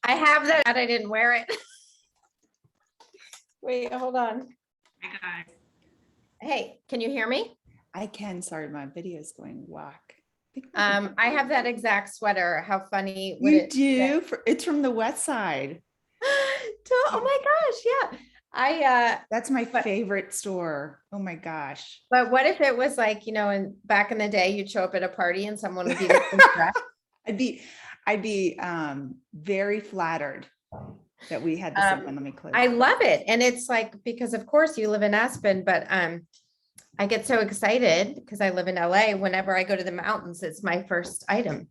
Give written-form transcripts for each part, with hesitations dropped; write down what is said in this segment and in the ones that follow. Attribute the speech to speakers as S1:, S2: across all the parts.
S1: I have that. I didn't wear it. Wait, hold on. Hey, can you hear me?
S2: I can. Sorry, my video is going whack.
S1: I have that exact sweater. How funny would
S2: You
S1: it
S2: do? It's from the West Side.
S1: Oh my gosh, yeah.
S2: That's my favorite store. Oh my gosh.
S1: But what if it was like, back in the day, you'd show up at a party and someone would be dressed?
S2: I'd be very flattered that we had the same one. Let me close.
S1: I love it. And it's like, because of course you live in Aspen, but I get so excited because I live in LA. Whenever I go to the mountains, it's my first item.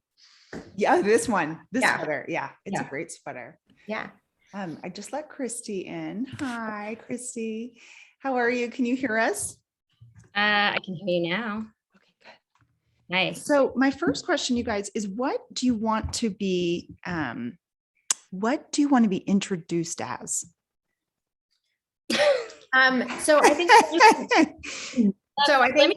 S2: Yeah, this sweater. Yeah, it's a great sweater.
S1: Yeah.
S2: I just let Christy in. Hi, Christy. How are you? Can you hear us?
S3: I can hear you now.
S2: Okay, good.
S3: Nice.
S2: So my first question, you guys, is what do you want to be introduced as?
S1: So I think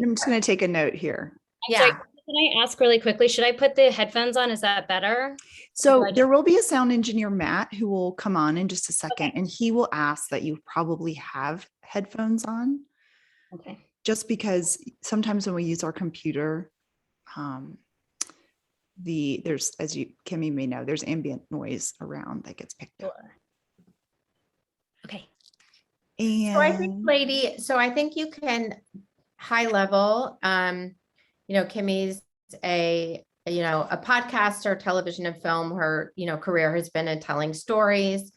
S2: I'm just going to take a note here.
S3: Sorry, can I ask really quickly, should I put the headphones on? Is that better?
S2: So there will be a sound engineer, Matt, who will come on in just a second, and he will ask that you probably have headphones on.
S3: Okay.
S2: Just because sometimes when we use our computer, there's, as Kimmy may know, there's ambient noise around that gets picked up.
S3: Okay.
S2: And
S1: so I think you can high level, Kimmy's a podcaster, television and film. Her, career has been in telling stories.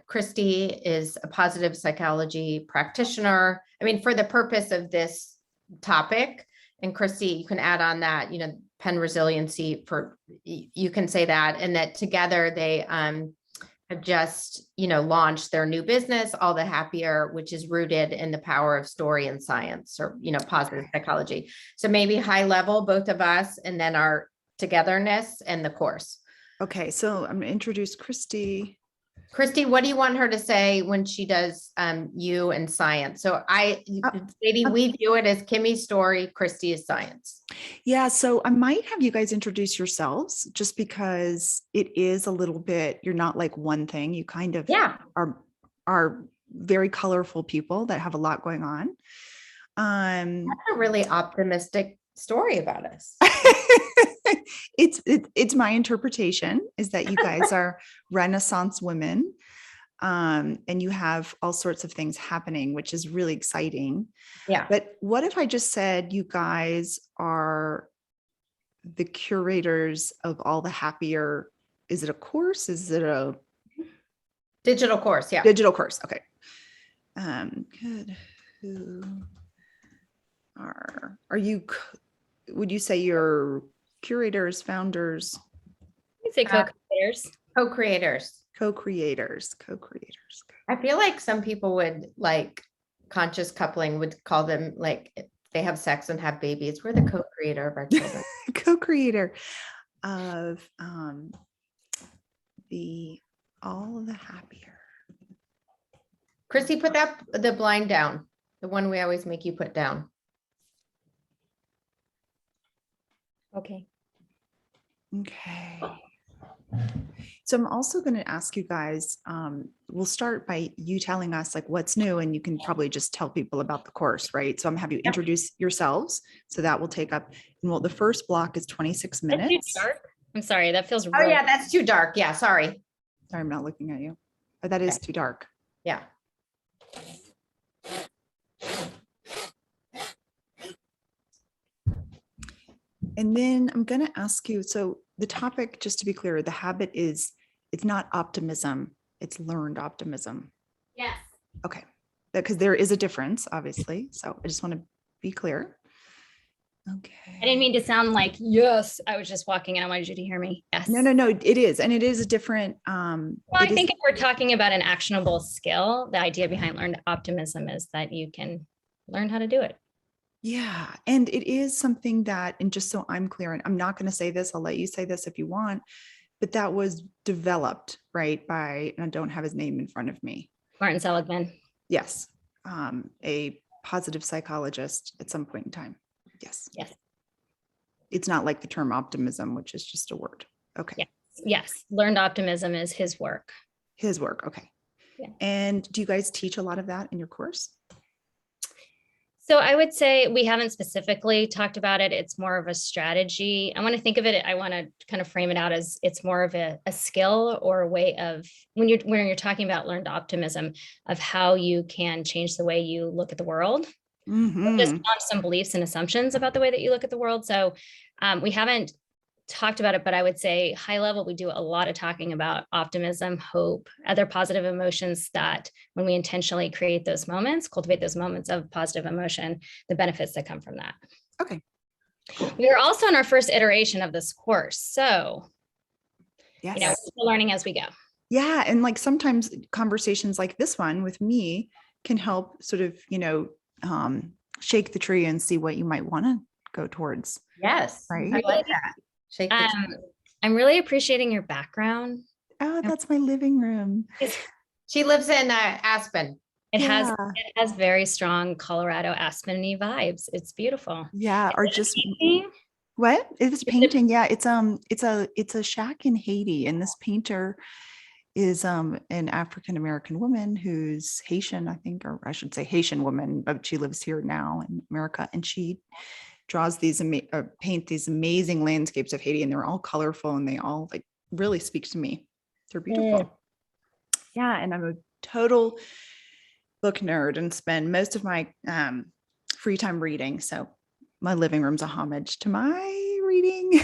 S1: Christy is a positive psychology practitioner. I mean, for the purpose of this topic, and Christy, you can add on that, pen resiliency you can say that, and that together they have just, launched their new business, All the Happier, which is rooted in the power of story and science, or, positive psychology. So maybe high level, both of us, and then our togetherness and the course.
S2: Okay. So I'm going to introduce Christy.
S1: Christy, what do you want her to say when she does you and science? So we view it as Kimmy's story, Christy is science.
S2: Yeah. So I might have you guys introduce yourselves, just because it is a little bit, you're not like one thing. You kind of are very colorful people that have a lot going on.
S1: That's a really optimistic story about us.
S2: It's my interpretation is that you guys are Renaissance women, and you have all sorts of things happening, which is really exciting.
S1: Yeah.
S2: But what if I just said you guys are the curators of All the Happier? Is it a course? Is it a
S1: digital course? Yeah.
S2: Digital course. Okay. Good. Who are you? Would you say you're curators, founders?
S3: I'd say co-creators.
S1: Co-creators.
S2: Co-creators.
S1: I feel like some people would, like, conscious coupling would call them, like, if they have sex and have babies, we're the co-creator of our children.
S2: Co-creator of the All the Happier.
S1: Christy, put the blind down, the one we always make you put down.
S3: Okay.
S2: So I'm also going to ask you guys, we'll start by you telling us like what's new, and you can probably just tell people about the course, right? So I'm having you introduce yourselves. So that will take up, and the first block is 26 minutes.
S3: That's too dark. I'm sorry, that feels
S1: Oh yeah, that's too dark. Yeah, sorry.
S2: I'm not looking at you. Oh, that is too dark.
S1: Yeah.
S2: And then I'm going to ask you, so the topic, just to be clear, the habit is, it's not optimism, it's learned optimism.
S3: Yes.
S2: Okay. Because there is a difference, obviously. So I just want to be clear. Okay.
S3: I didn't mean to sound like, yes, I was just walking and I wanted you to hear me. Yes.
S2: No, it is. And it is a different.
S3: Well, I think if we're talking about an actionable skill, the idea behind learned optimism is that you can learn how to do it.
S2: Yeah. And it is something that, and just so I'm clear, and I'm not going to say this, I'll let you say this if you want, but that was developed, right, by, and I don't have his name in front of me.
S3: Martin Seligman.
S2: Yes. A positive psychologist at some point in time. Yes.
S3: Yes.
S2: It's not like the term optimism, which is just a word. Okay.
S3: Yes. Yes, learned optimism is his work.
S2: His work. Okay.
S3: Yeah.
S2: And do you guys teach a lot of that in your course?
S3: So I would say we haven't specifically talked about it. It's more of a strategy. I want to think of it, I want to kind of frame it out as it's more of a skill or a way of when you're talking about learned optimism, of how you can change the way you look at the world. Just challenge some beliefs and assumptions about the way that you look at the world. So we haven't talked about it, but I would say high level, we do a lot of talking about optimism, hope, other positive emotions that when we intentionally create those moments, cultivate those moments of positive emotion, the benefits that come from that.
S2: Okay.
S3: We are also in our first iteration of this course. So,
S2: Yes.
S3: we're still learning as we go.
S2: Yeah. And like sometimes conversations like this one with me can help sort of, shake the tree and see what you might want to go towards.
S1: Yes.
S2: Right.
S1: I like that. Shake the tree.
S3: I'm really appreciating your background.
S2: Oh, that's my living room.
S1: She lives in Aspen.
S3: It has very strong Colorado Aspen-y vibes. It's beautiful.
S2: Yeah. Or just
S3: painting?
S2: what? It's painting. Yeah. It's a shack in Haiti. And this painter is an African-American woman who's Haitian, I think, or I should say Haitian woman, but she lives here now in America. And she draws these paint these amazing landscapes of Haiti, and they're all colorful and they all like really speak to me. They're beautiful. Yeah. And I'm a total book nerd and spend most of my free time reading. So my living room's a homage to my reading.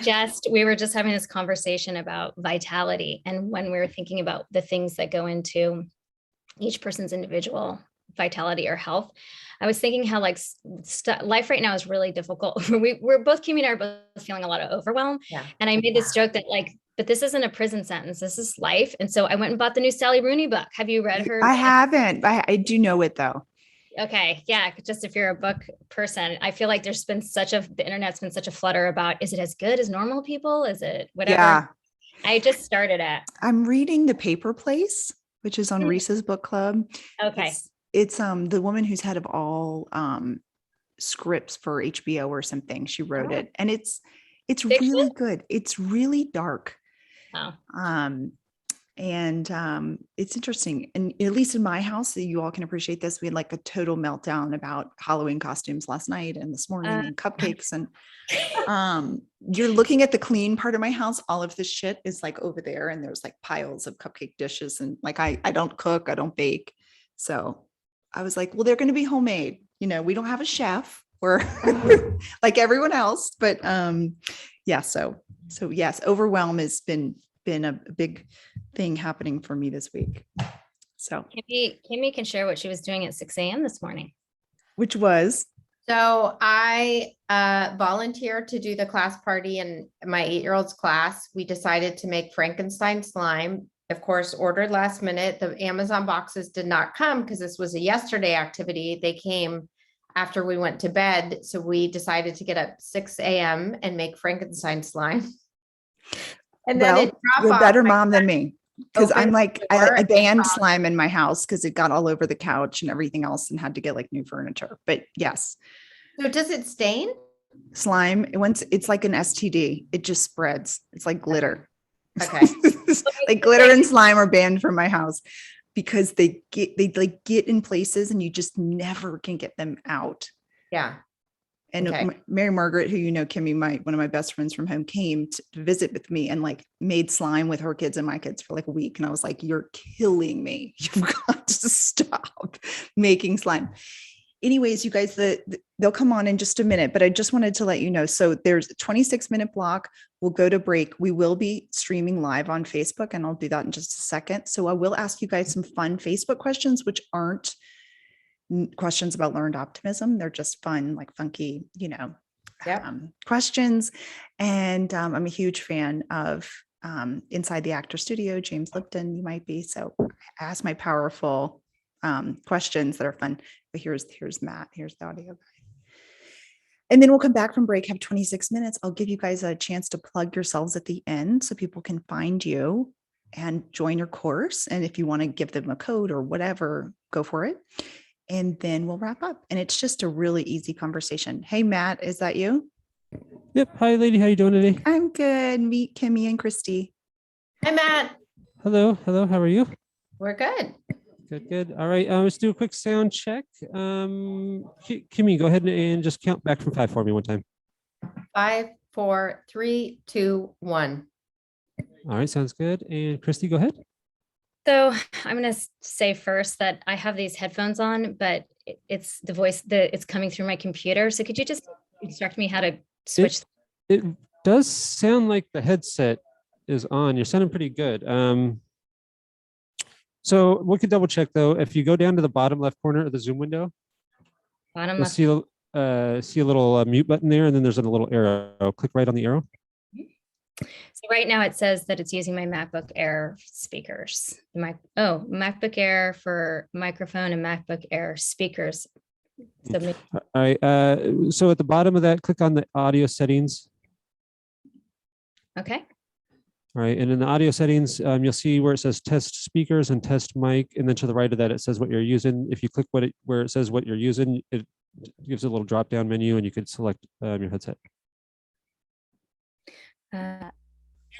S3: So we were just having this conversation about vitality. And when we were thinking about the things that go into each person's individual vitality or health, I was thinking how like life right now is really difficult. We're both, Kimmy and I are both feeling a lot of overwhelm.
S1: Yeah.
S3: And I made this joke that like, but this isn't a prison sentence. This is life. And so I went and bought the new Sally Rooney book. Have you read her?
S2: I haven't. I do know it though.
S3: Okay. Yeah. Just if you're a book person, I feel like the internet's been such a flutter about, is it as good as normal people? Is it whatever? Yeah. I just started it.
S2: I'm reading The Paper Place, which is on Reese's book club.
S3: Okay.
S2: It's the woman who's head of all scripts for HBO or something. She wrote it, and it's
S3: Fiction?
S2: really good. It's really dark.
S3: Wow.
S2: And it's interesting. And at least in my house, you all can appreciate this. We had like a total meltdown about Halloween costumes last night and this morning and cupcakes. And you're looking at the clean part of my house. All of this shit is like over there. And there's like piles of cupcake dishes. And like, I don't cook, I don't bake. So I was like, well, they're going to be homemade. We don't have a chef. We're like everyone else, but yeah. So yes, overwhelm has been a big thing happening for me this week. So
S3: Kimmy can share what she was doing at 6 a.m. this morning.
S2: Which was?
S1: So I volunteered to do the class party in my 8-year-old's class. We decided to make Frankenstein slime. Of course, ordered last minute. The Amazon boxes did not come because this was a yesterday activity. They came after we went to bed. So we decided to get up 6 a.m. and make Frankenstein slime. And then
S2: you're a better mom than me, because I'm like, I banned slime in my house because it got all over the couch and everything else and had to get like new furniture. But yes.
S1: So does it stain?
S2: Slime, it's like an STD. It just spreads. It's like glitter.
S1: Okay.
S2: Like glitter and slime are banned from my house because they get in places and you just never can get them out.
S1: Yeah.
S2: And Mary Margaret, who Kimmy, one of my best friends from home, came to visit with me and like made slime with her kids and my kids for like a week. And I was like, you're killing me. You've got to stop making slime. Anyways, you guys, they'll come on in just a minute, but I just wanted to let you know. So there's a 26-minute block. We'll go to break. We will be streaming live on Facebook, and I'll do that in just a second. So I will ask you guys some fun Facebook questions, which aren't questions about learned optimism. They're just fun, like funky, questions. And I'm a huge fan of Inside the Actor Studio, James Lipton, you might be. So I ask my powerful questions that are fun. But here's Matt. Here's the audio guy. And then we'll come back from break, have 26 minutes. I'll give you guys a chance to plug yourselves at the end so people can find you and join your course. And if you want to give them a code or whatever, go for it. And then we'll wrap up. And it's just a really easy conversation. Hey, Matt, is that you?
S4: Yep. Hi, lady. How you doing today?
S2: I'm good. Meet Kimmy and Christy.
S1: Hi, Matt.
S4: Hello. Hello. How are you?
S1: We're good.
S4: Good. Good. All right. Let's do a quick sound check. Kimmy, go ahead and just count back from 5 for me one time.
S1: 5, 4, 3, 2, 1.
S4: All right. Sounds good. And Christy, go ahead.
S3: So I'm going to say first that I have these headphones on, but it's the voice that it's coming through my computer. So could you just instruct me how to switch?
S4: It does sound like the headset is on. You're sounding pretty good. So we could double check though. If you go down to the bottom left corner of the Zoom window,
S3: Bottom
S4: you'll
S3: left?
S4: see a little mute button there, and then there's a little arrow. Click right on the arrow.
S3: So right now it says that it's using my MacBook Air speakers. MacBook Air for microphone and MacBook Air speakers. So
S4: All right. So at the bottom of that, click on the audio settings.
S3: okay.
S4: All right, and in the audio settings, you'll see where it says test speakers and test mic, and then to the right of that, it says what you're using. If you click where it says what you're using, it gives a little drop-down menu, and you could select your headset.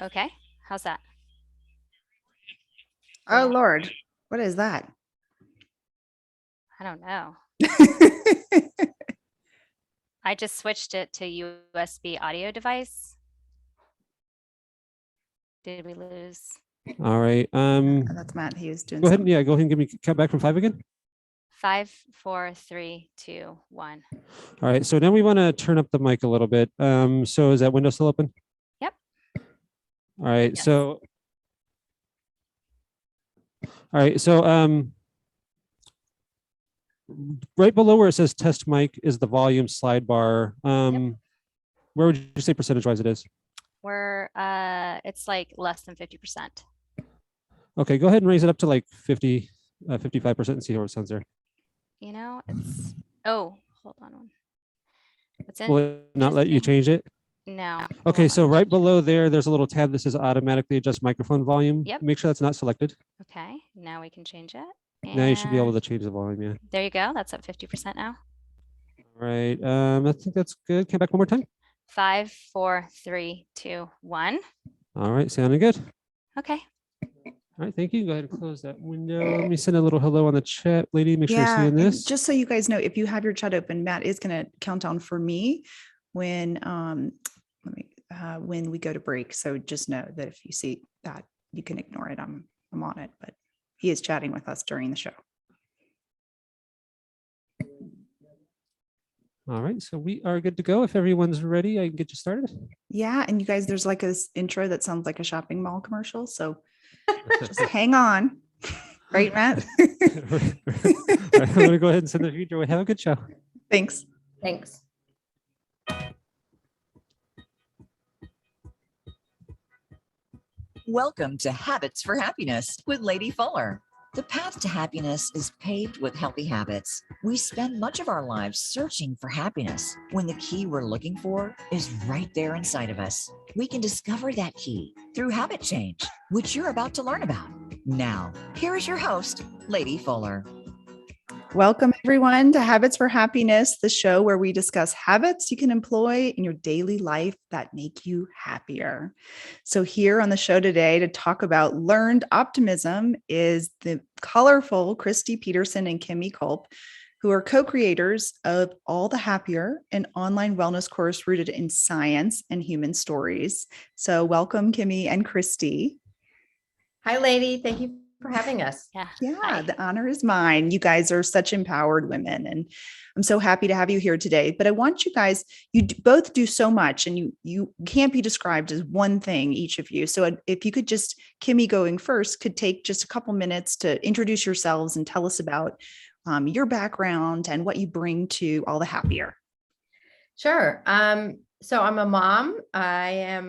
S5: Okay, how's that?
S2: Oh, Lord. What is that?
S5: I don't know. I just switched it to USB audio device. Did we lose?
S4: All right.
S2: That's Matt. He was doing
S4: Go ahead.
S2: something.
S4: Yeah, go ahead and give me count back from 5 again.
S5: 5, 4, 3, 2, 1.
S4: All right. So now we want to turn up the mic a little bit. So is that window still open?
S5: Yep.
S4: All right.
S3: Yes.
S4: So. All right. So right below where it says test mic is the volume slide bar. Where would you say percentage wise it is?
S5: We're it's like less than 50%.
S4: Okay, go ahead and raise it up to like 50, 55% and see how it sounds there.
S5: You know, it's hold on. What's
S4: Will it not let you
S5: interesting-
S4: change it?
S5: No.
S4: Okay,
S5: hold
S4: so
S5: on.
S4: right below there's a little tab that says automatically adjust microphone volume.
S5: Yep.
S4: Make sure that's not selected.
S5: Okay, now we can change it.
S4: Now you should be able
S5: And
S4: to change the volume, yeah.
S5: there you go. That's at 50% now.
S4: All right, I think that's good. Come back one more time.
S5: 5, 4, 3, 2, 1.
S4: All right, sounding good.
S5: Okay.
S4: All right, thank you. Go ahead and close that window. Let me send a little hello on the chat, lady. Make sure you're
S2: Yeah.
S4: seeing
S2: And
S4: this.
S2: just so you guys know, if you have your chat open, Matt is going to count down for me when we go to break. So just know that if you see that, you can ignore it. I'm on it, but he is chatting with us during the show.
S4: All right, so we are good to go. If everyone's ready, I can get you started.
S2: Yeah. And you guys, there's like this intro that sounds like a shopping mall commercial. So just hang on. Right, Matt?
S4: All right, I'm going to go ahead and send the future away. Have a good show.
S2: Thanks.
S1: Thanks.
S6: Welcome to Habits for Happiness with Lady Fuller. The path to happiness is paved with healthy habits. We spend much of our lives searching for happiness when the key we're looking for is right there inside of us. We can discover that key through habit change, which you're about to learn about. Now, here is your host, Lady Fuller.
S2: Welcome, everyone, to Habits for Happiness, the show where we discuss habits you can employ in your daily life that make you happier. So here on the show today to talk about learned optimism is the colorful Christy Peterson and Kimmy Culp, who are co-creators of All the Happier, an online wellness course rooted in science and human stories. So welcome, Kimmy and Christy.
S1: Hi, lady. Thank you for having us.
S5: Yeah.
S2: Yeah,
S5: Hi.
S2: the honor is mine. You guys are such empowered women, and I'm so happy to have you here today. But I want you guys, both do so much, and you can't be described as one thing, each of you. So if you could just, Kimmy going first, could take just a couple minutes to introduce yourselves and tell us about your background and what you bring to All the Happier.
S1: Sure. So I'm a mom. I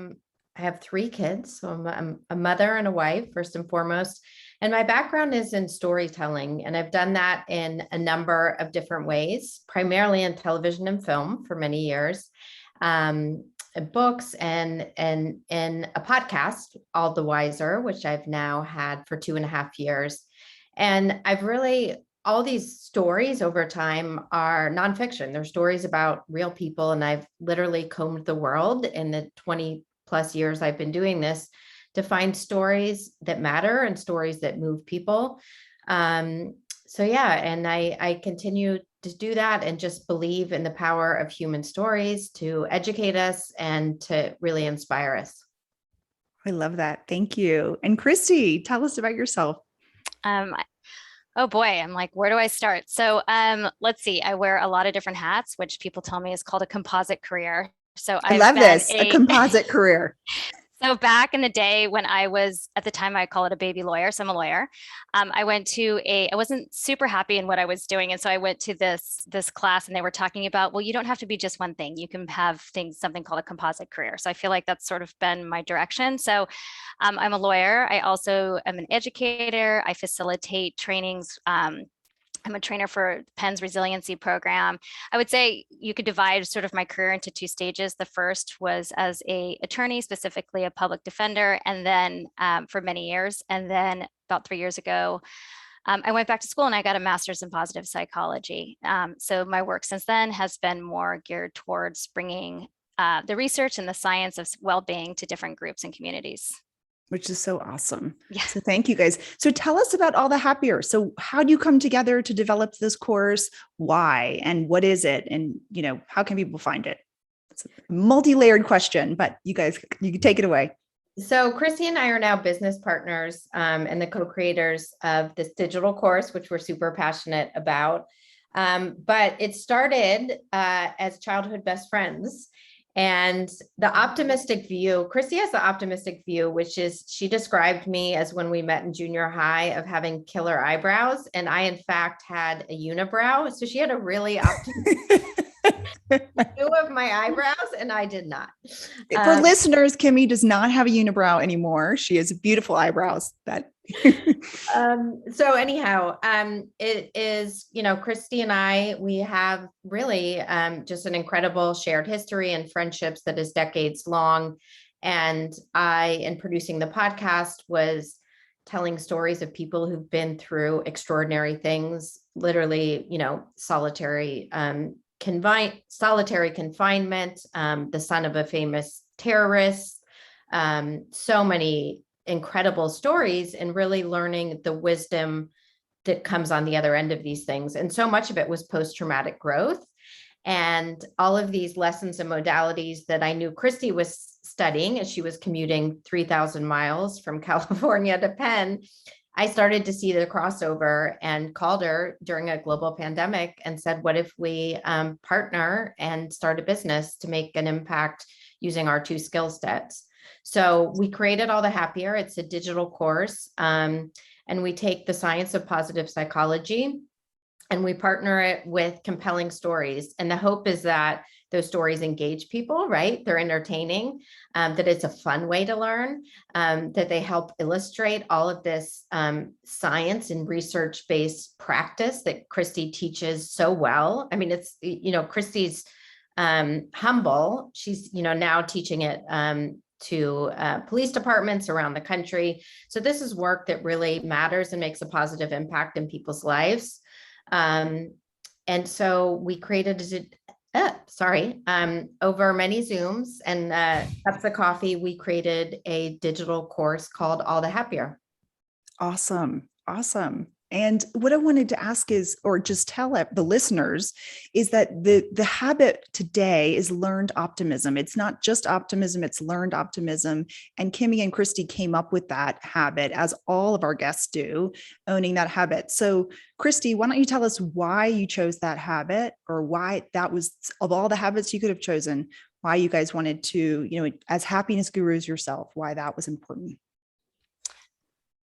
S1: have 3 kids. So I'm a mother and a wife, first and foremost. And my background is in storytelling. And I've done that in a number of different ways, primarily in television and film for many years, books and a podcast, All the Wiser, which I've now had for 2.5 years. And I've really all these stories over time are nonfiction. They're stories about real people. And I've literally combed the world in the 20 plus years I've been doing this to find stories that matter and stories that move people. So yeah, and I continue to do that and just believe in the power of human stories to educate us and to really inspire us.
S2: I love that. Thank you. And Christy, tell us about yourself.
S5: Oh boy, I'm like, where do I start? So let's see. I wear a lot of different hats, which people tell me is called a composite career. So
S2: I
S5: I've
S2: love
S5: been
S2: this, a composite career.
S5: So back in the day when I was, at the time I call it a baby lawyer, so I'm a lawyer. I wasn't super happy in what I was doing. And so I went to this class and they were talking about, well, you don't have to be just one thing. You can have something called a composite career. So I feel like that's sort of been my direction. So I'm a lawyer. I also am an educator. I facilitate trainings. I'm a trainer for Penn's resiliency program. I would say you could divide sort of my career into two stages. The first was as a attorney, specifically a public defender, and then for many years. And then about 3 years ago, I went back to school and I got a master's in positive psychology. So my work since then has been more geared towards bringing the research and the science of well-being to different groups and communities.
S2: Which is so awesome.
S5: Yeah.
S2: So thank you guys. So tell us about All the Happier. So how do you come together to develop this course? Why? And what is it? And, how can people find it? It's a multi-layered question, but you guys, you can take it away.
S1: So Christy and I are now business partners and the co-creators of this digital course, which we're super passionate about. But it started as childhood best friends. And the optimistic view, Christy has the optimistic view, which is she described me as when we met in junior high of having killer eyebrows. And I, in fact, had a unibrow. So she had a really optimistic view of my eyebrows and I did not.
S2: For listeners, Kimmy does not have a unibrow anymore. She has beautiful eyebrows.
S1: So anyhow, it is, Christy and I, we have really just an incredible shared history and friendships that is decades long. And I, in producing the podcast, was telling stories of people who've been through extraordinary things, literally, solitary confinement, the son of a famous terrorist, so many incredible stories, and really learning the wisdom that comes on the other end of these things. And so much of it was post-traumatic growth. And all of these lessons and modalities that I knew Christy was studying as she was commuting 3,000 miles from California to Penn, I started to see the crossover and called her during a global pandemic and said, what if we partner and start a business to make an impact using our two skill sets? So we created All the Happier. It's a digital course. And we take the science of positive psychology and we partner it with compelling stories. And the hope is that those stories engage people, right? They're entertaining, that it's a fun way to learn, that they help illustrate all of this science and research-based practice that Christy teaches so well. I mean, it's, Christy's humble. She's, now teaching it to police departments around the country. So this is work that really matters and makes a positive impact in people's lives. And so we created over many Zooms and cups of coffee, we created a digital course called All the Happier.
S2: Awesome. And what I wanted to ask is, or just tell the listeners, is that the habit today is learned optimism. It's not just optimism, it's learned optimism. And Kimmy and Christy came up with that habit, as all of our guests do, owning that habit. So Christy, why don't you tell us why you chose that habit, or why that was, of all the habits you could have chosen, why you guys wanted to, as happiness gurus yourself, why that was important.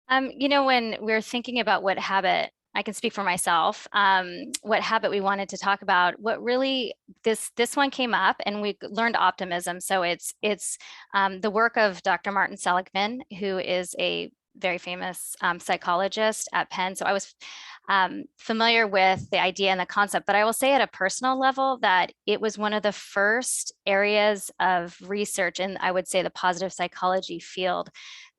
S5: When we're thinking about what habit, I can speak for myself, what habit we wanted to talk about, what really this one came up and we learned optimism. So it's the work of Dr. Martin Seligman, who is a very famous psychologist at Penn. So I was familiar with the idea and the concept, but I will say at a personal level that it was one of the first areas of research in, I would say, the positive psychology field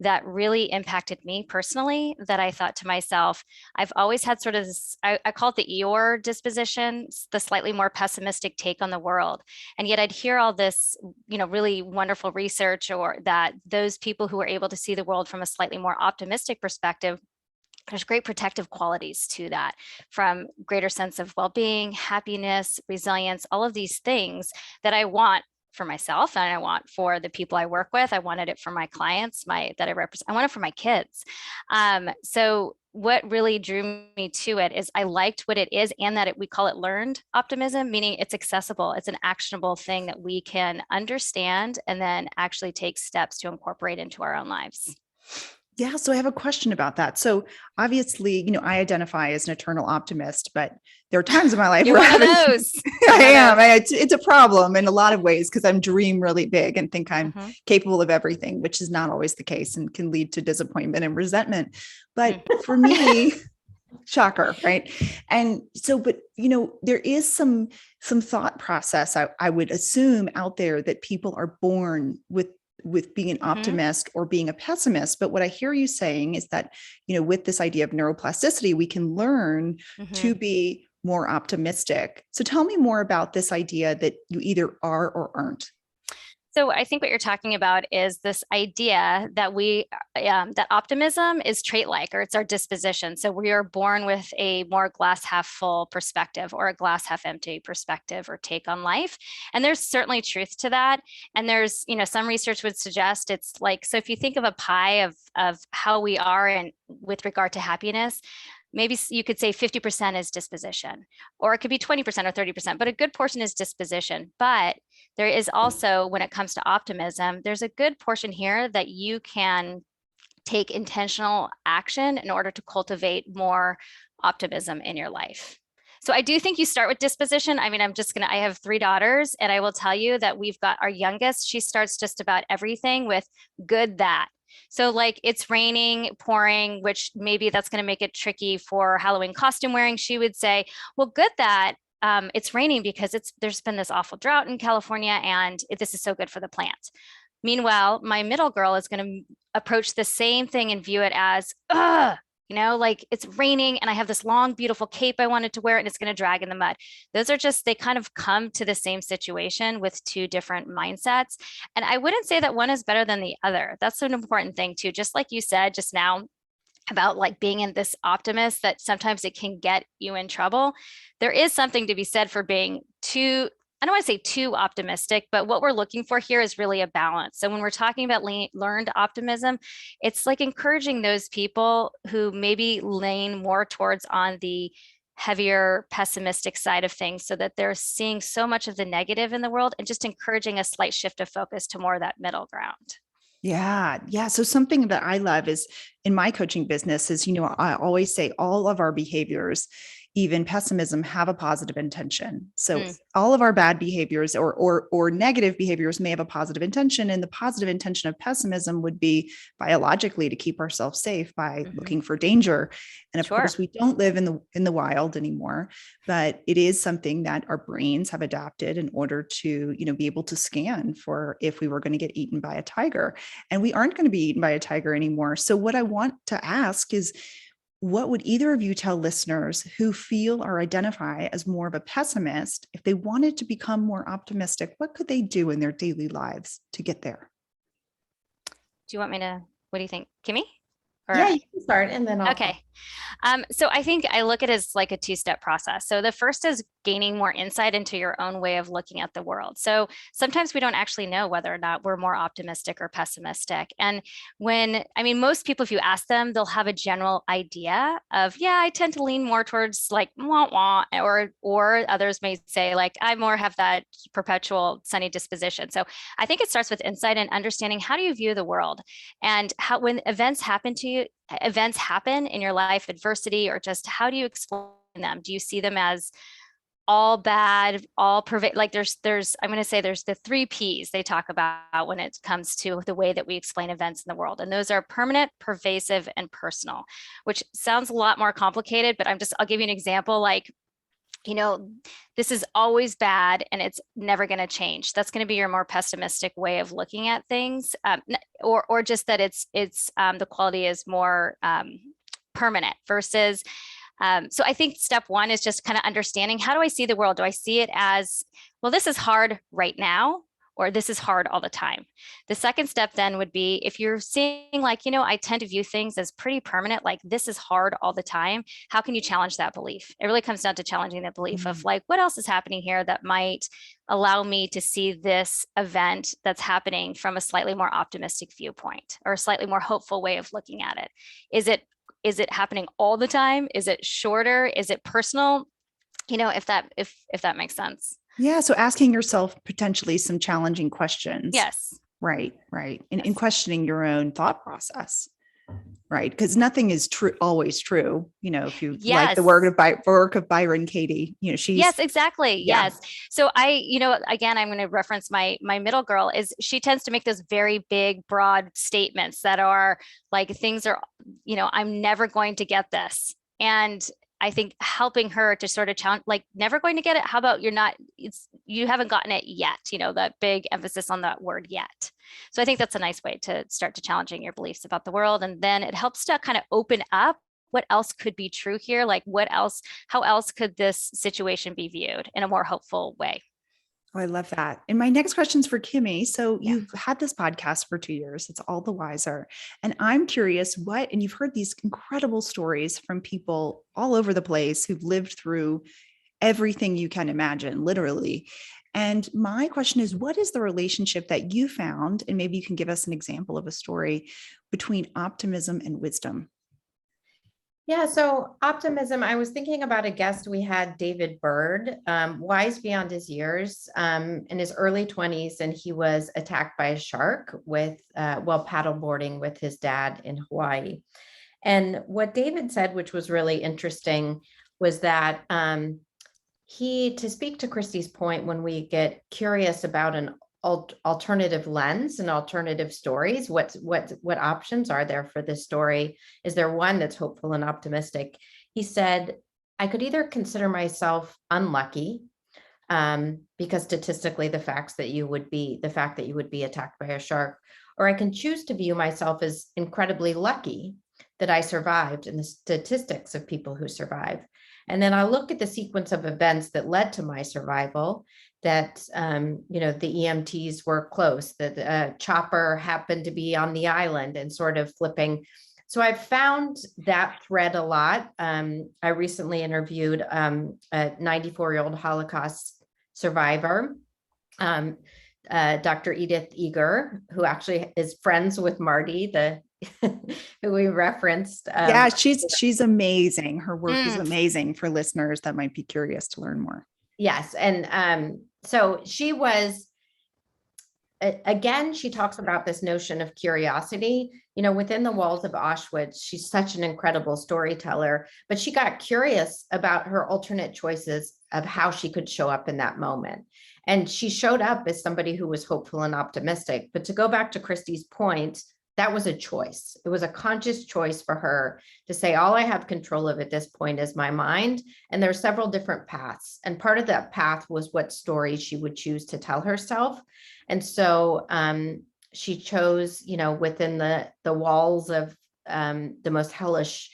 S5: that really impacted me personally, that I thought to myself, I've always had sort of this, I call it the Eeyore disposition, the slightly more pessimistic take on the world. And yet I'd hear all this, really wonderful research, or that those people who are able to see the world from a slightly more optimistic perspective, there's great protective qualities to that, from greater sense of well-being, happiness, resilience, all of these things that I want for myself and I want for the people I work with. I wanted it for my clients, that I represent. I want it for my kids. So what really drew me to it is I liked what it is, and that we call it learned optimism, meaning it's accessible. It's an actionable thing that we can understand and then actually take steps to incorporate into our own lives.
S2: Yeah. So I have a question about that. So obviously, I identify as an eternal optimist, but there are times in my life
S5: You're
S2: where
S5: one of those.
S2: I am. It's a problem in a lot of ways because I'm dream really big and think I'm capable of everything, which is not always the case and can lead to disappointment and resentment. But for me, shocker, right? And so, but there is some thought process I would assume out there that people are born with being an optimist or being a pessimist. But what I hear you saying is that, with this idea of neuroplasticity, we can learn to be more optimistic. So tell me more about this idea that you either are or aren't.
S5: So I think what you're talking about is this idea that that optimism is trait-like, or it's our disposition. So we are born with a more glass half full perspective, or a glass half empty perspective or take on life. And there's certainly truth to that. And there's, some research would suggest it's like, so if you think of a pie of how we are and with regard to happiness, maybe you could say 50% is disposition, or it could be 20% or 30%, but a good portion is disposition. But there is also, when it comes to optimism, there's a good portion here that you can take intentional action in order to cultivate more optimism in your life. So I do think you start with disposition. I mean, I have 3 daughters, and I will tell you that we've got our youngest, she starts just about everything with good that. So like, it's raining, pouring, which maybe that's going to make it tricky for Halloween costume wearing. She would say, well, good that it's raining because there's been this awful drought in California, and this is so good for the plants. Meanwhile, my middle girl is going to approach the same thing and view it as, like, it's raining and I have this long, beautiful cape I wanted to wear and it's going to drag in the mud. Those are just, they kind of come to the same situation with 2 different mindsets. And I wouldn't say that one is better than the other. That's an important thing too. Just like you said just now about like being in this optimist, that sometimes it can get you in trouble. There is something to be said for being I don't want to say too optimistic, but what we're looking for here is really a balance. So when we're talking about learned optimism, it's like encouraging those people who maybe lean more towards on the heavier pessimistic side of things, so that they're seeing so much of the negative in the world, and just encouraging a slight shift of focus to more of that middle ground.
S2: Yeah. Yeah. So something that I love is in my coaching business is, I always say all of our behaviors, even pessimism, have a positive intention. So all of our bad behaviors or negative behaviors may have a positive intention. And the positive intention of pessimism would be biologically to keep ourselves safe by looking for danger. And of course, we don't live in the wild anymore, but it is something that our brains have adapted in order to, be able to scan for if we were going to get eaten by a tiger. And we aren't going to be eaten by a tiger anymore. So what I want to ask is, what would either of you tell listeners who feel or identify as more of a pessimist, if they wanted to become more optimistic, what could they do in their daily lives to get there?
S5: Do you want me to, what do you think, Kimmy?
S1: Yeah, you can start and then I'll.
S5: Okay. So I think I look at it as like a 2-step process. So the first is gaining more insight into your own way of looking at the world. So sometimes we don't actually know whether or not we're more optimistic or pessimistic. And most people, if you ask them, they'll have a general idea of, yeah, I tend to lean more towards like wah wah, or others may say like, I more have that perpetual sunny disposition. So I think it starts with insight and understanding, how do you view the world, and how, when events happen in your life, adversity, or just how do you explain them? Do you see them as all bad, all like there's I'm going to say there's the 3 P's they talk about when it comes to the way that we explain events in the world. And those are permanent, pervasive, and personal, which sounds a lot more complicated, but I'll give you an example. Like, this is always bad and it's never going to change. That's going to be your more pessimistic way of looking at things, or just that it's the quality is more permanent versus. So I think step one is just kind of understanding, how do I see the world? Do I see it as, well, this is hard right now, or this is hard all the time? The second step then would be, if you're seeing like, I tend to view things as pretty permanent, like this is hard all the time, how can you challenge that belief? It really comes down to challenging that belief of like, what else is happening here that might allow me to see this event that's happening from a slightly more optimistic viewpoint, or a slightly more hopeful way of looking at it? Is it happening all the time? Is it shorter? Is it personal? If that makes sense.
S2: Yeah. So asking yourself potentially some challenging questions.
S5: Yes.
S2: Right. And questioning your own thought process. Right. Because nothing is true, always true. If you like the work of Byron Katie, she's.
S5: Yes, exactly.
S2: Yeah.
S5: Yes. So again, I'm going to reference my middle girl. Is she tends to make those very big, broad statements that are like, things are, I'm never going to get this. And I think helping her to sort of challenge, like, never going to get it. How about you haven't gotten it yet, that big emphasis on that word yet. So I think that's a nice way to start to challenging your beliefs about the world. And then it helps to kind of open up what else could be true here. Like how else could this situation be viewed in a more hopeful way?
S2: Oh, I love that. And my next question is for Kimmy. So you've had this podcast for 2 years. It's All the Wiser. And I'm curious and you've heard these incredible stories from people all over the place who've lived through everything you can imagine, literally. And my question is, what is the relationship that you found, and maybe you can give us an example of a story, between optimism and wisdom?
S1: Yeah, so optimism, I was thinking about a guest we had, David Bird, wise beyond his years, in his early 20s, and he was attacked by a shark while paddleboarding with his dad in Hawaii. And what David said, which was really interesting, was that to speak to Christy's point, when we get curious about an alternative lens and alternative stories, what options are there for this story? Is there one that's hopeful and optimistic? He said, I could either consider myself unlucky, because statistically the fact that you would be attacked by a shark, or I can choose to view myself as incredibly lucky that I survived, in the statistics of people who survive. And then I look at the sequence of events that led to my survival, that, the EMTs were close, that the chopper happened to be on the island and sort of flipping. So I've found that thread a lot. I recently interviewed a 94-year-old Holocaust survivor, Dr. Edith Eger, who actually is friends with Marty, who we referenced.
S2: Yeah, she's amazing. Her work is amazing for listeners that might be curious to learn more.
S1: Yes. And so she was, again, she talks about this notion of curiosity, within the walls of Auschwitz. She's such an incredible storyteller, but she got curious about her alternate choices of how she could show up in that moment. And she showed up as somebody who was hopeful and optimistic. But to go back to Christy's point, that was a choice. It was a conscious choice for her to say, all I have control of at this point is my mind. And there are several different paths. And part of that path was what story she would choose to tell herself. And so she chose, within the walls of the most hellish,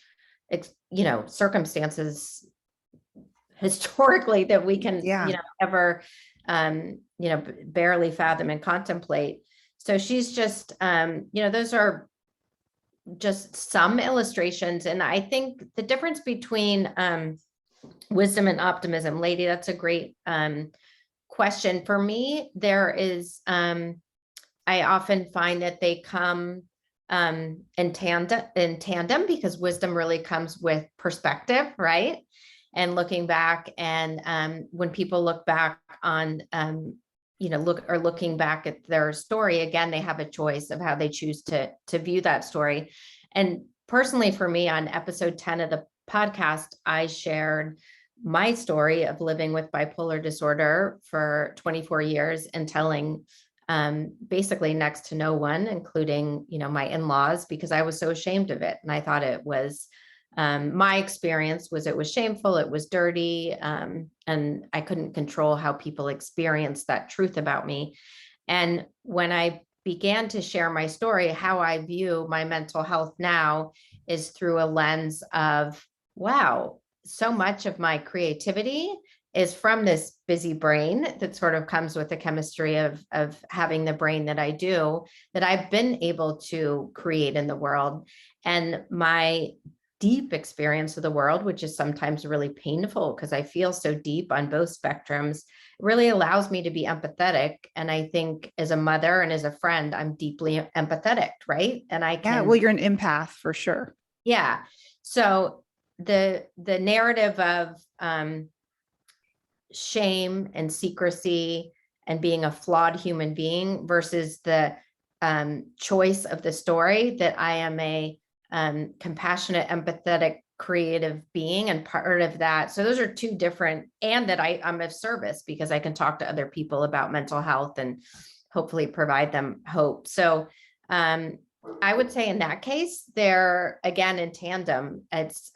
S1: circumstances historically that we can, ever, barely fathom and contemplate. So she's just, those are just some illustrations. And I think the difference between wisdom and optimism, Lady, that's a great question. For me, there is, I often find that they come in tandem, because wisdom really comes with perspective, right? And looking back, and when people look back on, looking back at their story, again, they have a choice of how they choose to view that story. And personally, for me, on episode 10 of the podcast, I shared my story of living with bipolar disorder for 24 years and telling basically next to no one, including, my in-laws, because I was so ashamed of it. And I thought it was My experience was it was shameful, it was dirty, and I couldn't control how people experienced that truth about me. And when I began to share my story, how I view my mental health now is through a lens of, wow, so much of my creativity is from this busy brain that sort of comes with the chemistry of having the brain that I do, that I've been able to create in the world. And my deep experience of the world, which is sometimes really painful because I feel so deep on both spectrums, really allows me to be empathetic. And I think as a mother and as a friend, I'm deeply empathetic, right? And I
S2: Yeah,
S1: can,
S2: well, you're an empath for sure.
S1: yeah. So the narrative of shame and secrecy and being a flawed human being versus the choice of the story that I am a compassionate, empathetic, creative being and part of that. So those are two different, and that I'm of service because I can talk to other people about mental health and hopefully provide them hope. So I would say in that case, they're again in tandem. It's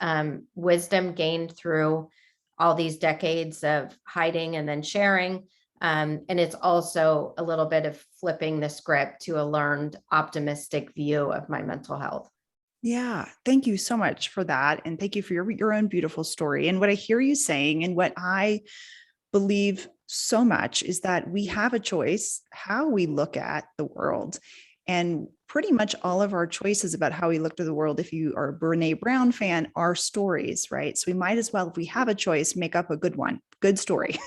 S1: wisdom gained through all these decades of hiding and then sharing. And it's also a little bit of flipping the script to a learned optimistic view of my mental health.
S2: Yeah, thank you so much for that. And thank you for your own beautiful story. And what I hear you saying and what I believe so much is that we have a choice how we look at the world. And pretty much all of our choices about how we look to the world, if you are a Brene Brown fan, are stories, right? So we might as well, if we have a choice, make up a good one, good story.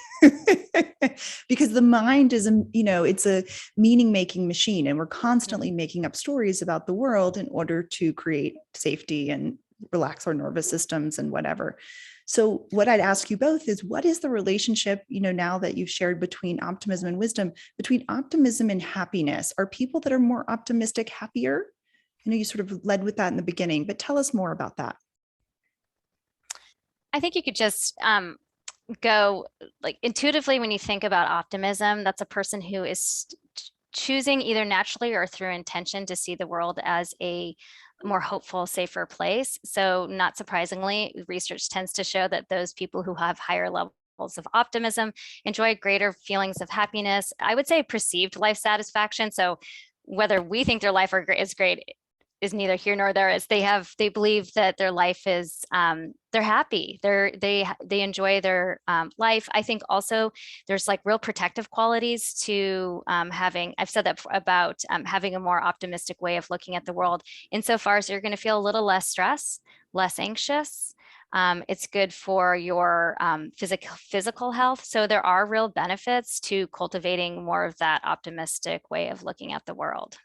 S2: Because the mind is, it's a meaning making machine, and we're constantly making up stories about the world in order to create safety and relax our nervous systems and whatever. So what I'd ask you both is, what is the relationship, now that you've shared between optimism and wisdom, between optimism and happiness? Are people that are more optimistic happier? I know you sort of led with that in the beginning, but tell us more about that.
S5: I think you could just go like intuitively when you think about optimism, that's a person who is choosing either naturally or through intention to see the world as a more hopeful, safer place. So not surprisingly, research tends to show that those people who have higher levels of optimism enjoy greater feelings of happiness. I would say perceived life satisfaction. So whether we think their life is great is neither here nor there. Is they believe that their life is they're happy, they enjoy their life. I think also there's like real protective qualities to having, I've said that about having a more optimistic way of looking at the world, insofar as you're going to feel a little less stress, less anxious. It's good for your physical health. So there are real benefits to cultivating more of that optimistic way of looking at the world.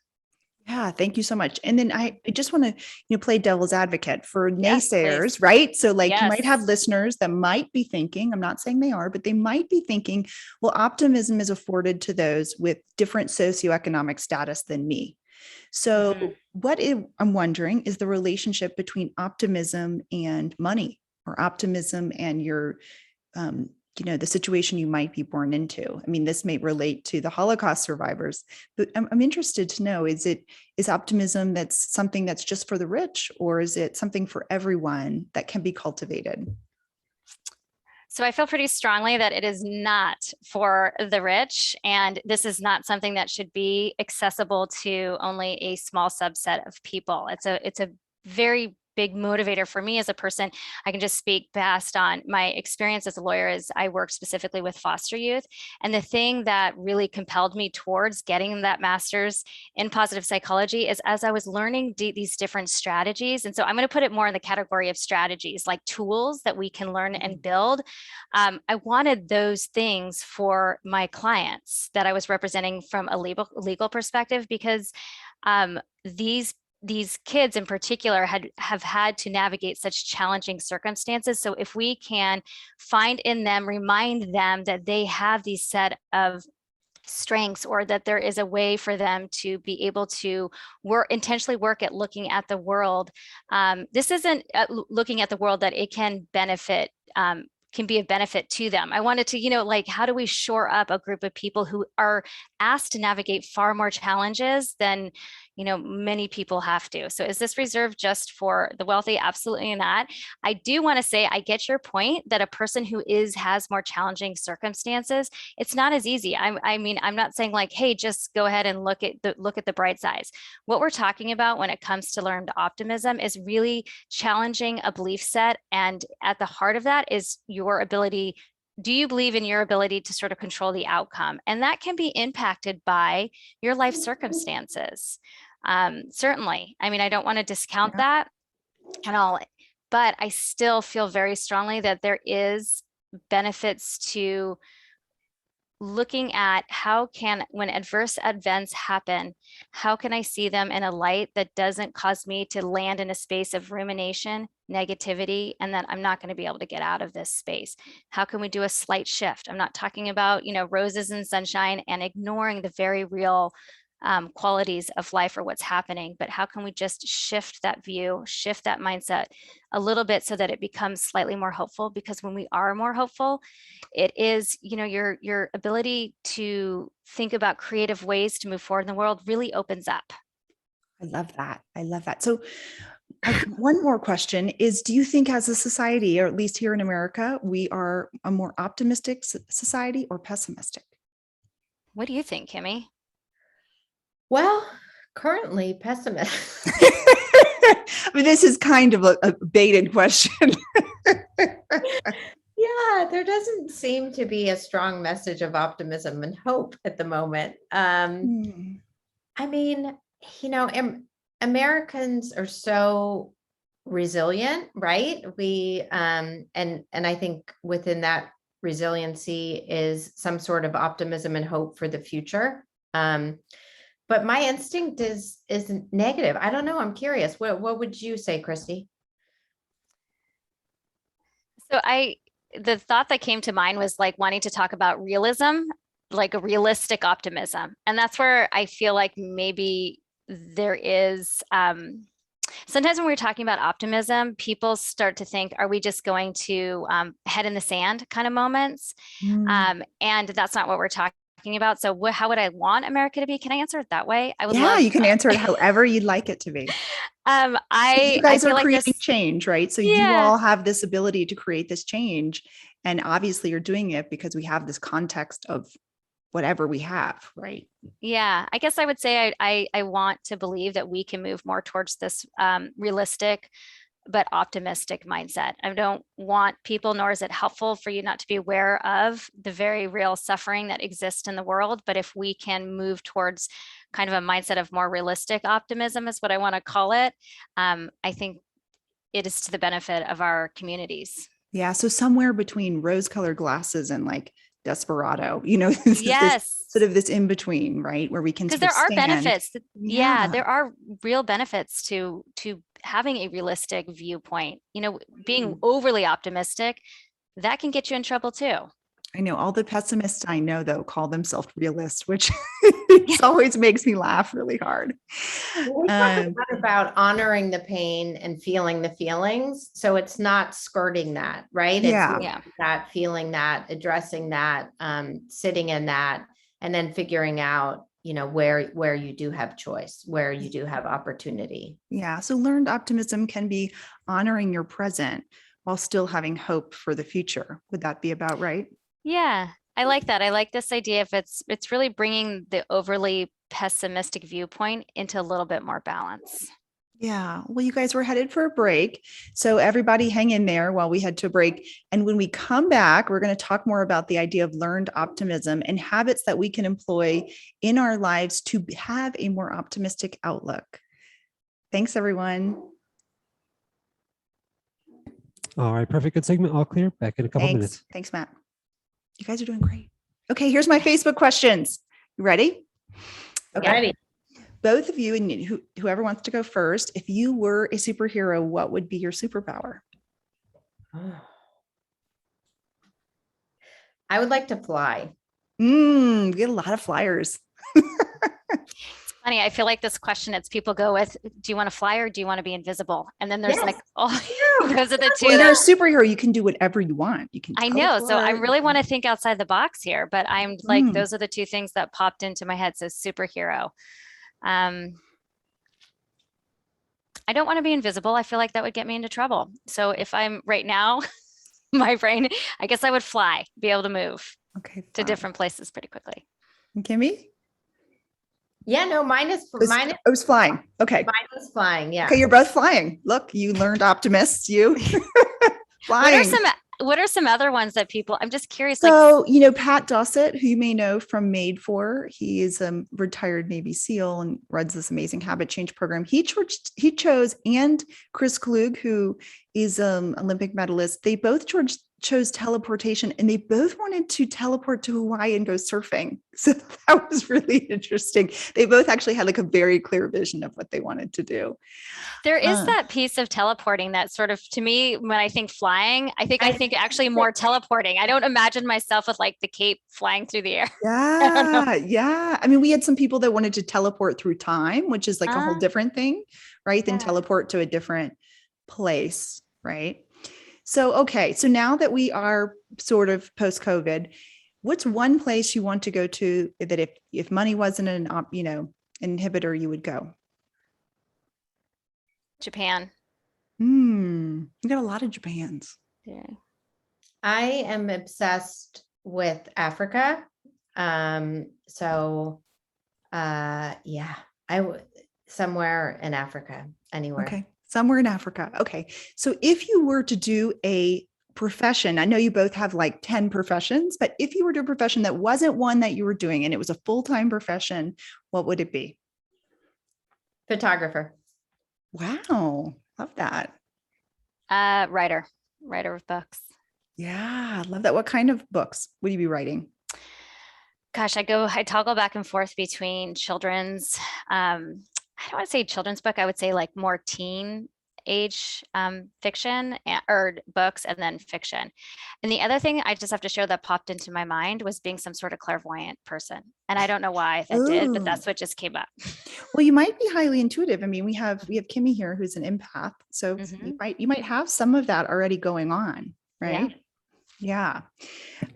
S2: Yeah, thank you so much. And then I just want to, play devil's advocate for
S5: Yes,
S2: naysayers,
S5: please.
S2: right? So like you might have
S5: Yes.
S2: listeners that might be thinking, I'm not saying they are, but they might be thinking, well, optimism is afforded to those with different socioeconomic status than me. So I'm wondering is the relationship between optimism and money, or optimism and your the situation you might be born into. I mean, this may relate to the Holocaust survivors, but I'm interested to know, is optimism that's something that's just for the rich, or is it something for everyone that can be cultivated?
S5: So I feel pretty strongly that it is not for the rich, and this is not something that should be accessible to only a small subset of people. It's a very big motivator for me as a person. I can just speak past on my experience as a lawyer. Is I work specifically with foster youth. And the thing that really compelled me towards getting that master's in positive psychology is as I was learning these different strategies. And so I'm going to put it more in the category of strategies, like tools that we can learn and build. I wanted those things for my clients that I was representing from a legal perspective, because these kids in particular have had to navigate such challenging circumstances. So if we can find in them, remind them that they have these set of strengths, or that there is a way for them to be able to intentionally work at looking at the world. This isn't looking at the world that it can benefit, can be a benefit to them. I wanted to, like, how do we shore up a group of people who are asked to navigate far more challenges than many people have to. So is this reserved just for the wealthy? Absolutely not. I do want to say, I get your point that a person who has more challenging circumstances, it's not as easy. I mean, I'm not saying like, hey, just go ahead and look at the bright sides. What we're talking about when it comes to learned optimism is really challenging a belief set. And at the heart of that is your ability. Do you believe in your ability to sort of control the outcome? And that can be impacted by your life circumstances. Certainly. I mean, I don't want to discount that at all, but I still feel very strongly that there is benefits to looking at when adverse events happen, how can I see them in a light that doesn't cause me to land in a space of rumination, negativity, and that I'm not going to be able to get out of this space? How can we do a slight shift? I'm not talking about, roses and sunshine and ignoring the very real qualities of life or what's happening, but how can we just shift that view, shift that mindset a little bit so that it becomes slightly more hopeful? Because when we are more hopeful, it is, your ability to think about creative ways to move forward in the world really opens up.
S2: I love that. I love that. So one more question is, do you think as a society, or at least here in America, we are a more optimistic society or pessimistic?
S5: What do you think, Kimmy?
S1: Well, currently pessimist.
S2: I mean, this is kind of a baited question.
S1: Yeah, there doesn't seem to be a strong message of optimism and hope at the moment. I mean, Americans are so resilient, right? We and I think within that resiliency is some sort of optimism and hope for the future. But my instinct is negative. I don't know. I'm curious. What would you say, Christy?
S5: So the thought that came to mind was like wanting to talk about realism, like a realistic optimism. And that's where I feel like maybe there is, sometimes when we're talking about optimism, people start to think, are we just going to head in the sand kind of moments? And that's not what we're talking about. So how would I want America to be? Can I answer it that way? I would love.
S2: You can answer it however you'd like it to be. You guys are creating change, right? So you all have this ability to create this change. And obviously you're doing it because we have this context of whatever we have, right?
S5: Yeah, I guess I would say I want to believe that we can move more towards this realistic but optimistic mindset. I don't want people, nor is it helpful for you not to be aware of the very real suffering that exists in the world. But if we can move towards kind of a mindset of more realistic optimism is what I want to call it, I think it is to the benefit of our communities.
S2: Yeah. So somewhere between rose-colored glasses and like Desperado,
S5: yes,
S2: sort of this in between, right? Where we can,
S5: because there are benefits. Yeah, there are real benefits to having a realistic viewpoint. Being overly optimistic, that can get you in trouble too.
S2: I know all the pessimists I know, though, call themselves realists, which always makes me laugh really hard.
S1: We talk a lot about honoring the pain and feeling the feelings. So it's not skirting that, right?
S2: Yeah.
S1: It's that feeling that, addressing that, sitting in that, and then figuring out, where you do have choice, where you do have opportunity.
S2: Yeah. So learned optimism can be honoring your present while still having hope for the future. Would that be about right?
S5: Yeah, I like that. I like this idea of it's really bringing the overly pessimistic viewpoint into a little bit more balance.
S2: Yeah. Well, you guys were headed for a break. So everybody hang in there while we head to a break. And when we come back, we're going to talk more about the idea of learned optimism and habits that we can employ in our lives to have a more optimistic outlook. Thanks, everyone.
S4: All right. Perfect. Good segment. All clear. Back in a couple minutes.
S2: Thanks, Matt. You guys are doing great. Okay. Here's my Facebook questions. You ready?
S1: Okay. Ready.
S2: Both of you, and whoever wants to go first, if you were a superhero, what would be your superpower?
S1: I would like to fly.
S2: We get a lot of flyers.
S5: It's funny. I feel like this question, it's people go with, do you want to fly or do you want to be invisible? And then there's those are the two.
S2: When you're a superhero, you can do whatever you want. You can.
S5: I know. So I really want to think outside the box here, but I'm like, those are the two things that popped into my head. So superhero. I don't want to be invisible. I feel like that would get me into trouble. So if I'm right now, my brain, I guess I would fly, be able to move
S2: Okay.
S5: to
S2: fine.
S5: different places pretty quickly.
S2: And Kimmy?
S1: Yeah, no, mine is
S2: I was flying. Okay.
S1: flying. Yeah.
S2: Okay, you're both flying. Look, you learned optimists, you flying.
S5: What are some other ones that people, I'm just curious, like,
S2: So, you know, Pat Dossett, who you may know from Made For, he is a retired Navy SEAL and runs this amazing habit change program. He chose, and Chris Klug, who is Olympic medalist, they both chose teleportation, and they both wanted to teleport to Hawaii and go surfing. So that was really interesting. They both actually had like a very clear vision of what they wanted to do.
S5: there is that piece of teleporting that sort of, to me, when I think flying, I think actually more teleporting. I don't imagine myself with like the cape flying through the air.
S2: Yeah. Yeah. I mean, we had some people that wanted to teleport through time, which is like a whole
S5: Ah.
S2: different thing, right? Than
S5: Yeah.
S2: teleport to a different place, right? So, okay. So now that we are sort of post-COVID, what's one place you want to go to that if money wasn't an inhibitor, you would go?
S5: Japan.
S2: You got a lot of Japans.
S5: Yeah.
S1: I am obsessed with Africa. Yeah, somewhere in Africa, anywhere.
S2: Okay. Somewhere in Africa. Okay. So if you were to do a profession, I know you both have like 10 professions, but if you were to do a profession that wasn't one that you were doing and it was a full-time profession, what would it be?
S1: Photographer.
S2: Wow. Love that.
S5: Writer of books.
S2: Yeah. Love that. What kind of books would you be writing?
S5: Gosh, I toggle back and forth between children's, I don't want to say children's book. I would say like more teen age fiction or books, and then fiction. And the other thing I just have to share that popped into my mind was being some sort of clairvoyant person. And I don't know why that did, but that's what just came up.
S2: Well, you might be highly intuitive. I mean, we have Kimmy here who's an empath. So you might have some of that already going on, right? Yeah.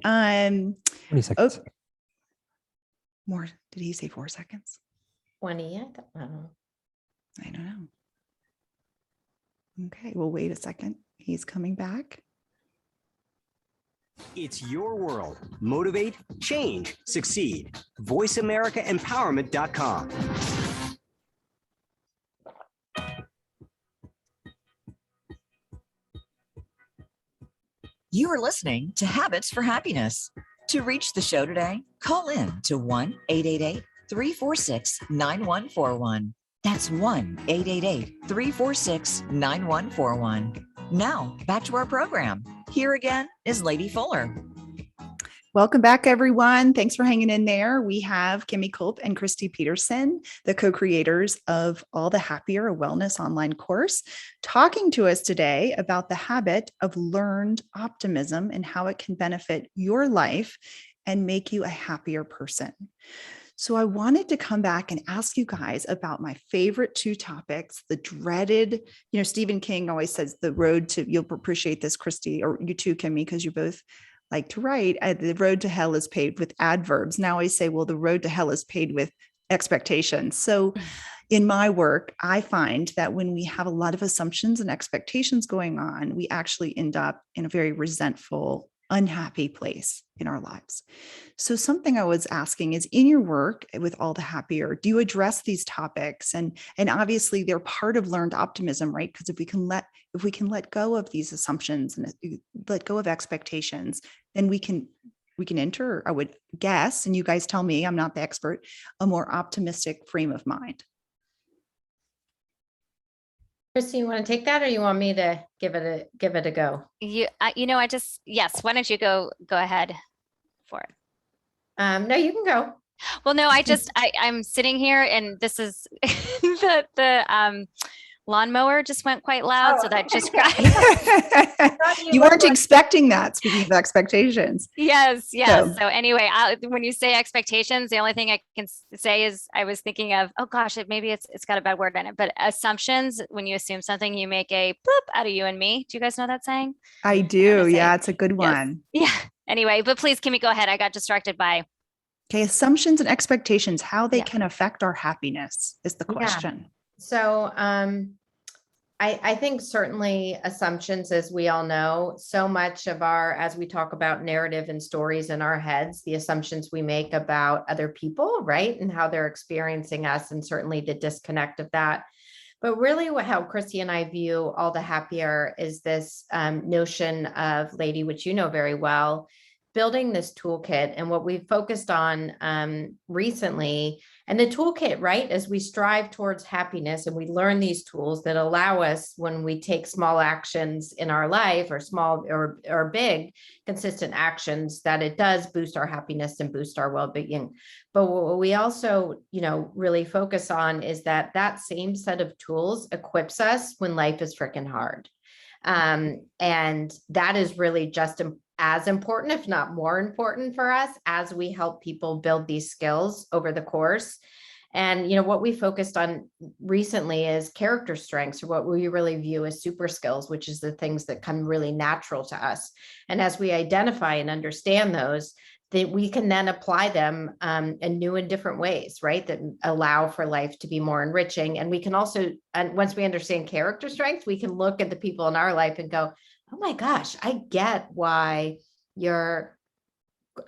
S4: 20 seconds.
S2: Okay. More. Did he say 4 seconds?
S1: 20. I don't know.
S2: I don't know. Okay, well, wait a second. He's coming back.
S7: It's your world. Motivate, change, succeed. VoiceAmericaEmpowerment.com.
S6: You are listening to Habits for Happiness. To reach the show today, call in to 1-888-346-9141. That's 1-888-346-9141. Now, back to our program. Here again is Lady Fuller.
S2: Welcome back, everyone. Thanks for hanging in there. We have Kimmy Culp and Christy Peterson, the co-creators of All the Happier, a wellness online course, talking to us today about the habit of learned optimism and how it can benefit your life and make you a happier person. So I wanted to come back and ask you guys about my favorite two topics, the dreaded, Stephen King always says the road to, you'll appreciate this, Christy, or you too, Kimmy, because you both like to write, the road to hell is paved with adverbs. Now I say, well, the road to hell is paved with expectations. So in my work, I find that when we have a lot of assumptions and expectations going on, we actually end up in a very resentful, unhappy place in our lives. So something I was asking is, in your work with All the Happier, do you address these topics? And obviously they're part of learned optimism, right? Because if we can let go of these assumptions and let go of expectations, then we can enter, I would guess, and you guys tell me, I'm not the expert, a more optimistic frame of mind.
S1: Christy, you want to take that, or you want me to give it a go?
S5: Yes. Why don't you go ahead for it?
S1: No, you can go.
S5: Well, no, I'm sitting here, and this is the lawnmower just went quite loud, so that just
S2: You weren't expecting that. Speaking of expectations.
S5: Yes. So anyway, when you say expectations, the only thing I can say is I was thinking of, oh gosh, maybe it's got a bad word in it, but assumptions. When you assume something, you make a bloop out of you and me. Do you guys know that saying?
S2: I do. Yeah, it's a good one.
S5: Yeah. Anyway, but please, Kimmy, go ahead. I got distracted by.
S2: Okay, assumptions and expectations, how they can affect our happiness is the question.
S1: So I think certainly assumptions, as we all know, so much of our, as we talk about narrative and stories in our heads, the assumptions we make about other people, right? And how they're experiencing us, and certainly the disconnect of that. But really how Christy and I view All the Happier is this notion of, Lady, which you know very well, building this toolkit. And what we've focused on recently, and the toolkit, right, as we strive towards happiness and we learn these tools that allow us, when we take small actions in our life, or small or big consistent actions, that it does boost our happiness and boost our well-being. But what we also, really focus on is that that same set of tools equips us when life is freaking hard. And that is really just as important, if not more important, for us as we help people build these skills over the course. And, what we focused on recently is character strengths, or what we really view as super skills, which is the things that come really natural to us. And as we identify and understand those, that we can then apply them in new and different ways, right? That allow for life to be more enriching. And we can also, and once we understand character strengths, we can look at the people in our life and go, oh my gosh, I get why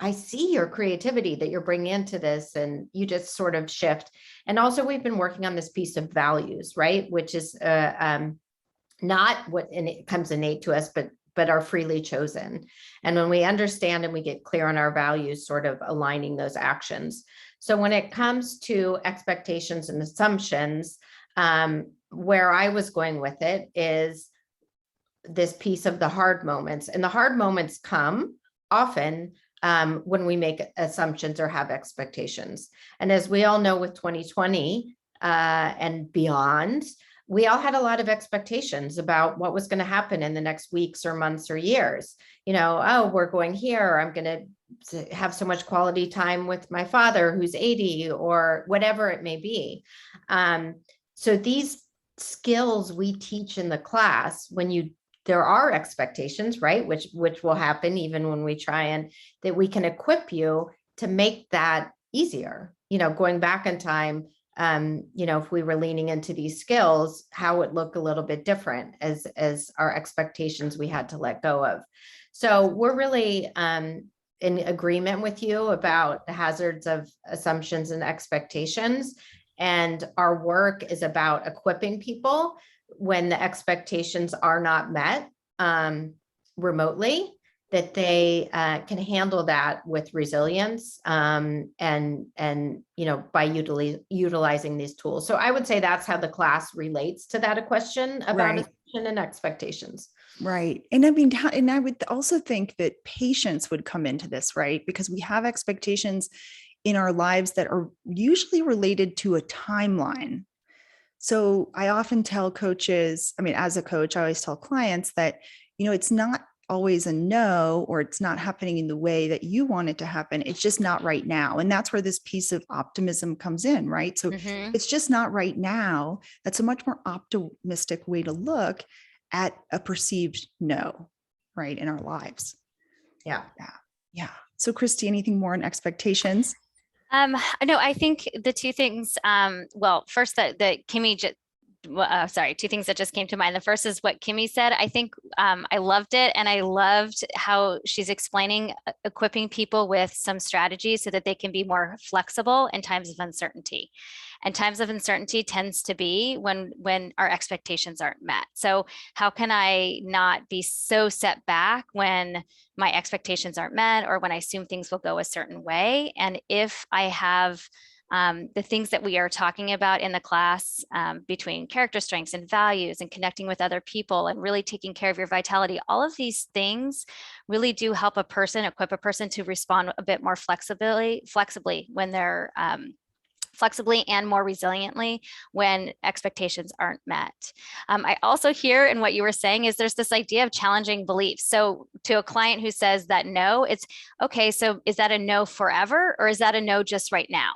S1: I see your creativity that you're bringing into this, and you just sort of shift. And also we've been working on this piece of values, right? Which is not what, and it comes innate to us, but are freely chosen. And when we understand and we get clear on our values, sort of aligning those actions. So when it comes to expectations and assumptions, where I was going with it is this piece of the hard moments. And the hard moments come often when we make assumptions or have expectations. And as we all know, with 2020 and beyond, we all had a lot of expectations about what was going to happen in the next weeks or months or years. Oh, we're going here. I'm going to have so much quality time with my father who's 80, or whatever it may be. So these skills we teach in the class, there are expectations, right? Which will happen even when we try, and that we can equip you to make that easier. Going back in time, if we were leaning into these skills, how it look a little bit different as our expectations we had to let go of. So we're really in agreement with you about the hazards of assumptions and expectations. And our work is about equipping people when the expectations are not met remotely, that they can handle that with resilience and by utilizing these tools. So I would say that's how the class relates to that question about
S2: Right.
S1: assumption and expectations.
S2: Right. And I mean, and I would also think that patience would come into this, right? Because we have expectations in our lives that are usually related to a timeline. So I often tell coaches, as a coach, I always tell clients that, it's not always a no, or it's not happening in the way that you want it to happen. It's just not right now. And that's where this piece of optimism comes in, right? So it's just not right now. That's a much more optimistic way to look at a perceived no, right, in our lives.
S1: Yeah.
S2: Yeah. So Christy, anything more on expectations?
S5: No, I think the two things, first that Kimmy just, two things that just came to mind. The first is what Kimmy said. I think I loved it. And I loved how she's explaining equipping people with some strategies so that they can be more flexible in times of uncertainty. And times of uncertainty tends to be when our expectations aren't met. So how can I not be so set back when my expectations aren't met, or when I assume things will go a certain way? And if I have the things that we are talking about in the class between character strengths and values and connecting with other people and really taking care of your vitality, all of these things really do help equip a person to respond a bit more flexibly when they're flexibly and more resiliently when expectations aren't met. I also hear in what you were saying is there's this idea of challenging beliefs. So to a client who says that no, it's okay, so is that a no forever, or is that a no just right now?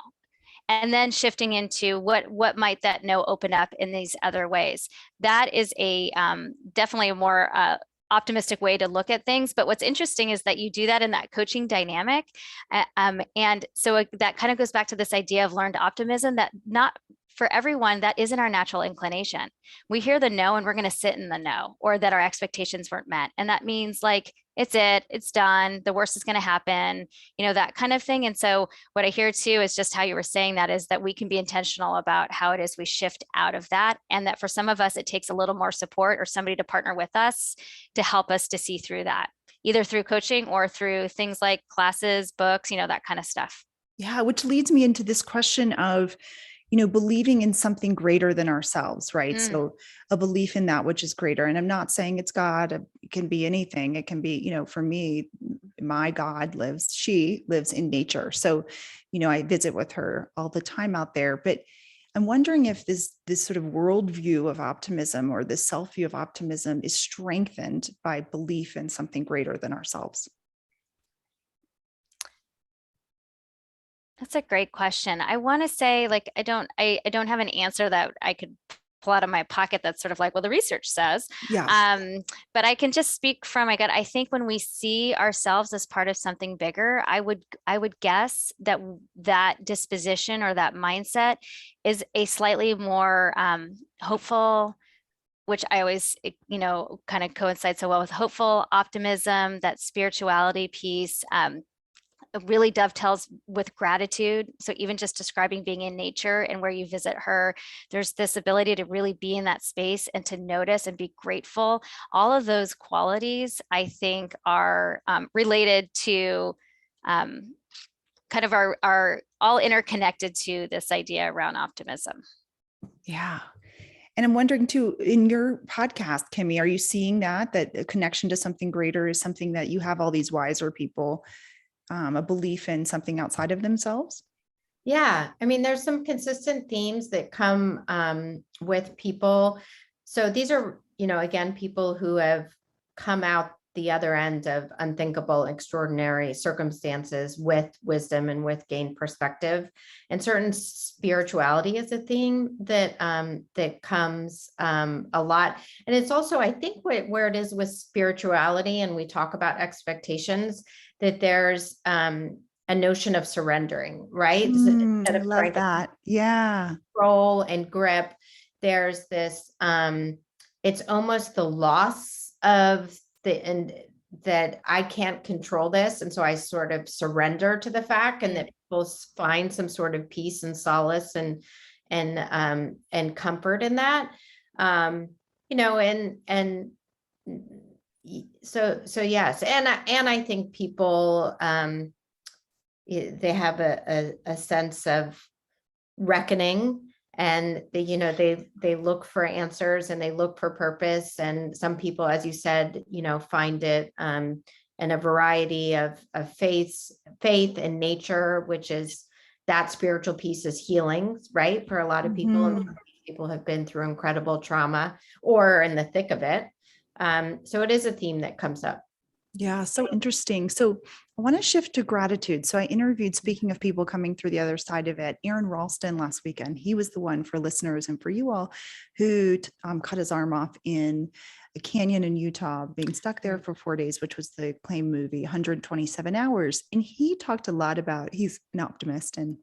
S5: And then shifting into what might that no open up in these other ways. That is a definitely a more optimistic way to look at things. But what's interesting is that you do that in that coaching dynamic. And so that kind of goes back to this idea of learned optimism, that not for everyone, that isn't our natural inclination. We hear the no and we're going to sit in the no, or that our expectations weren't met. And that means like, it's done. The worst is going to happen, that kind of thing. And so what I hear too is just how you were saying that, is that we can be intentional about how it is we shift out of that. And that for some of us, it takes a little more support or somebody to partner with us to help us to see through that, either through coaching or through things like classes, books, that kind of stuff.
S2: Yeah, which leads me into this question of, believing in something greater than ourselves, right? So a belief in that which is greater. And I'm not saying it's God, it can be anything. It can be, for me, my God she lives in nature. So, I visit with her all the time out there, but I'm wondering if this sort of worldview of optimism, or this self-view of optimism, is strengthened by belief in something greater than ourselves.
S5: That's a great question. I want to say, like, I don't have an answer that I could pull out of my pocket that's sort of like, well, the research says.
S2: Yeah.
S5: But I can just speak from my gut. I think when we see ourselves as part of something bigger, I would guess that that disposition or that mindset is a slightly more hopeful, which I always, kind of coincides so well with hopeful optimism, that spirituality piece. It really dovetails with gratitude. So even just describing being in nature and where you visit her, there's this ability to really be in that space and to notice and be grateful. All of those qualities, I think, are related to kind of are all interconnected to this idea around optimism.
S2: Yeah. And I'm wondering too, in your podcast, Kimmy, are you seeing that a connection to something greater is something that you have all these wiser people, a belief in something outside of themselves?
S1: Yeah, I mean, there's some consistent themes that come with people. So these are, again, people who have come out the other end of unthinkable, extraordinary circumstances with wisdom and with gained perspective. And certain spirituality is a theme that that comes a lot. And it's also, I think, where it is with spirituality, and we talk about expectations, that there's a notion of surrendering, right?
S2: I love that. Yeah.
S1: Control and grip. There's this, it's almost the loss of and that I can't control this. And so I sort of surrender to the fact, and that people find some sort of peace and solace and comfort in that. So yes. And I think people, they have a sense of reckoning, and they look for answers and they look for purpose. And some people, as you said, find it in a variety of faith and nature, which is that spiritual piece is healing, right? For a lot of people, and people have been through incredible trauma or in the thick of it. So it is a theme that comes up.
S2: Yeah, so interesting. So I want to shift to gratitude. So I interviewed, speaking of people coming through the other side of it, Aaron Ralston last weekend. He was the one, for listeners and for you all, who cut his arm off in a canyon in Utah, being stuck there for 4 days, which was the claim movie, 127 hours. And he talked a lot about, he's an optimist, and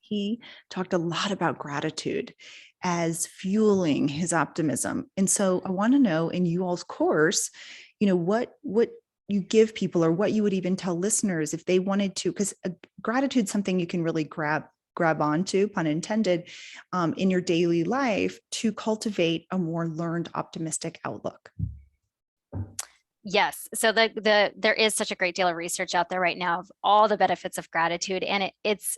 S2: he talked a lot about gratitude as fueling his optimism. And so I want to know, in you all's course, what you give people, or what you would even tell listeners if they wanted to, because gratitude is something you can really grab onto, pun intended, in your daily life to cultivate a more learned optimistic outlook.
S5: Yes. So there is such a great deal of research out there right now of all the benefits of gratitude. And it's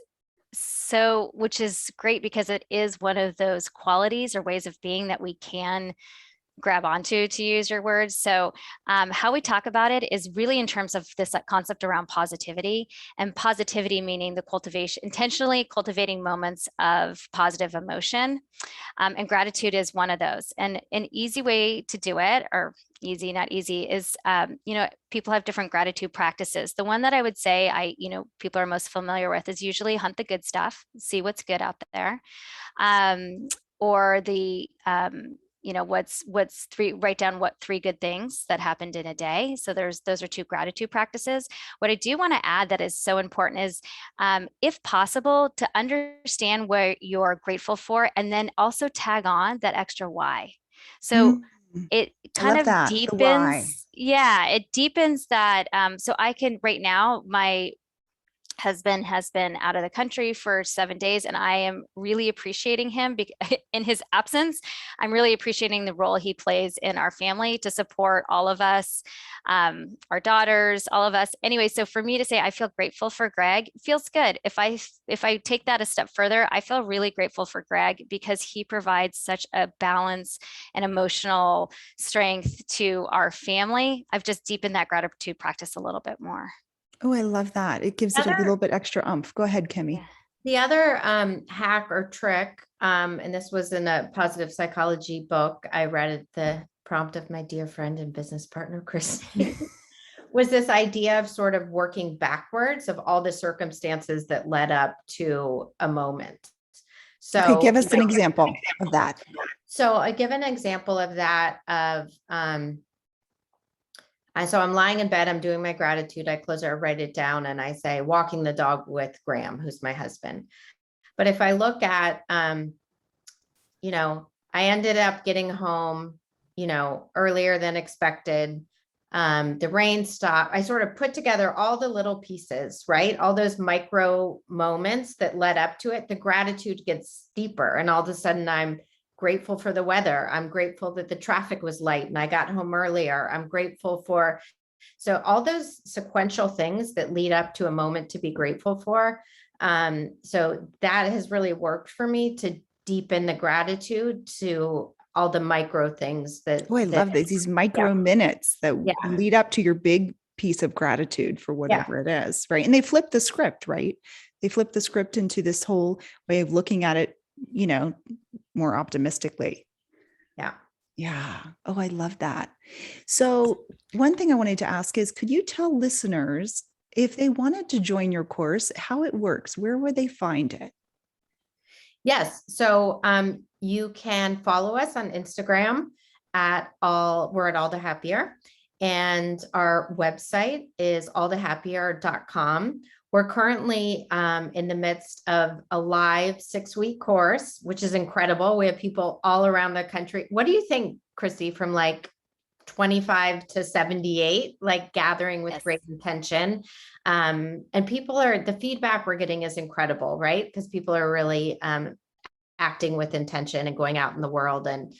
S5: so, which is great, because it is one of those qualities or ways of being that we can grab onto, to use your words. So how we talk about it is really in terms of this concept around positivity, and positivity meaning the cultivation, intentionally cultivating moments of positive emotion. And gratitude is one of those. And an easy way to do it, or easy, not easy, is, people have different gratitude practices. The one that I would say people are most familiar with is usually hunt the good stuff, see what's good out there. Or the write down what 3 good things that happened in a day. So those are 2 gratitude practices. What I do want to add that is so important is, if possible, to understand what you're grateful for, and then also tag on that extra why. So it
S2: I
S5: kind
S2: love
S5: of
S2: that. The why.
S5: it deepens that. So I can, right now, my husband has been out of the country for 7 days, and I am really appreciating him in his absence. I'm really appreciating the role he plays in our family to support all of us, our daughters, all of us. Anyway, so for me to say I feel grateful for Greg feels good. If I take that a step further, I feel really grateful for Greg because he provides such a balance and emotional strength to our family. I've just deepened that gratitude practice a little bit more.
S2: Oh, I love that. It gives it a little bit extra oomph. Go ahead, Kimmy.
S5: Yeah.
S1: The other hack or trick, and this was in a positive psychology book I read at the prompt of my dear friend and business partner, Christine, was this idea of sort of working backwards of all the circumstances that led up to a moment. So
S2: Okay, give us an example of that.
S1: So I give an example of that so I'm lying in bed, I'm doing my gratitude, I close it, I write it down, and I say, walking the dog with Graham, who's my husband. But if I look at, I ended up getting home, earlier than expected. The rain stopped. I sort of put together all the little pieces, right? All those micro moments that led up to it. The gratitude gets deeper, and all of a sudden I'm grateful for the weather. I'm grateful that the traffic was light and I got home earlier. I'm grateful for, so all those sequential things that lead up to a moment to be grateful for. So that has really worked for me to deepen the gratitude to all the micro things that.
S2: Oh, I love these micro minutes that lead up to your big piece of gratitude for whatever it is, right? And they flip the script, right? They flip the script into this whole way of looking at it, more optimistically. Yeah. Oh, I love that. So one thing I wanted to ask is, could you tell listeners if they wanted to join your course, how it works? Where would they find it?
S1: Yes. So you can follow us on Instagram we're at All the Happier, and our website is allthehappier.com. We're currently in the midst of a live 6-week course, which is incredible. We have people all around the country. What do you think, Christy, from like 25 to 78, like gathering with great intention? And the feedback we're getting is incredible, right? Because people are really acting with intention and going out in the world and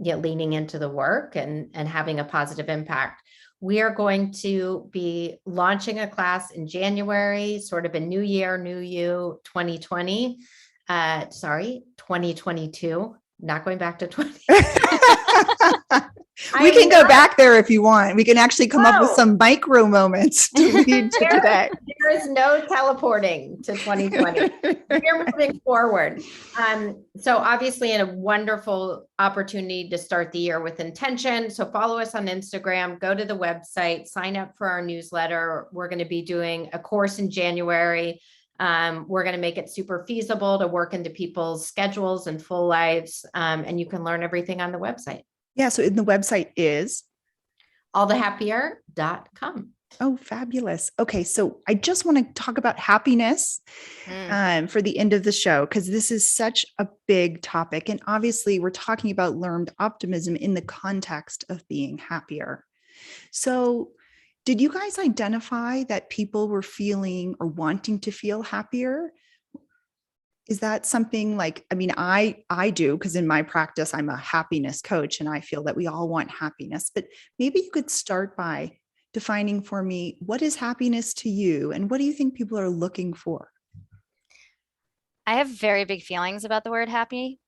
S1: leaning into the work and having a positive impact. We are going to be launching a class in January, sort of a new year, new you 2022, not going back to 20.
S2: We can go back there if you want. We can actually come up with some micro moments to lead to today.
S1: There is no teleporting to 2020. We're moving forward. So obviously a wonderful opportunity to start the year with intention. So follow us on Instagram, go to the website, sign up for our newsletter. We're going to be doing a course in January. We're going to make it super feasible to work into people's schedules and full lives. And you can learn everything on the website.
S2: Yeah. So the website is
S1: allthehappier.com.
S2: Oh, fabulous. Okay. So I just want to talk about happiness for the end of the show, because this is such a big topic. And obviously we're talking about learned optimism in the context of being happier. So did you guys identify that people were feeling or wanting to feel happier? Is that something like, I do, because in my practice, I'm a happiness coach and I feel that we all want happiness, but maybe you could start by defining for me, what is happiness to you? And what do you think people are looking for?
S5: I have very big feelings about the word happy.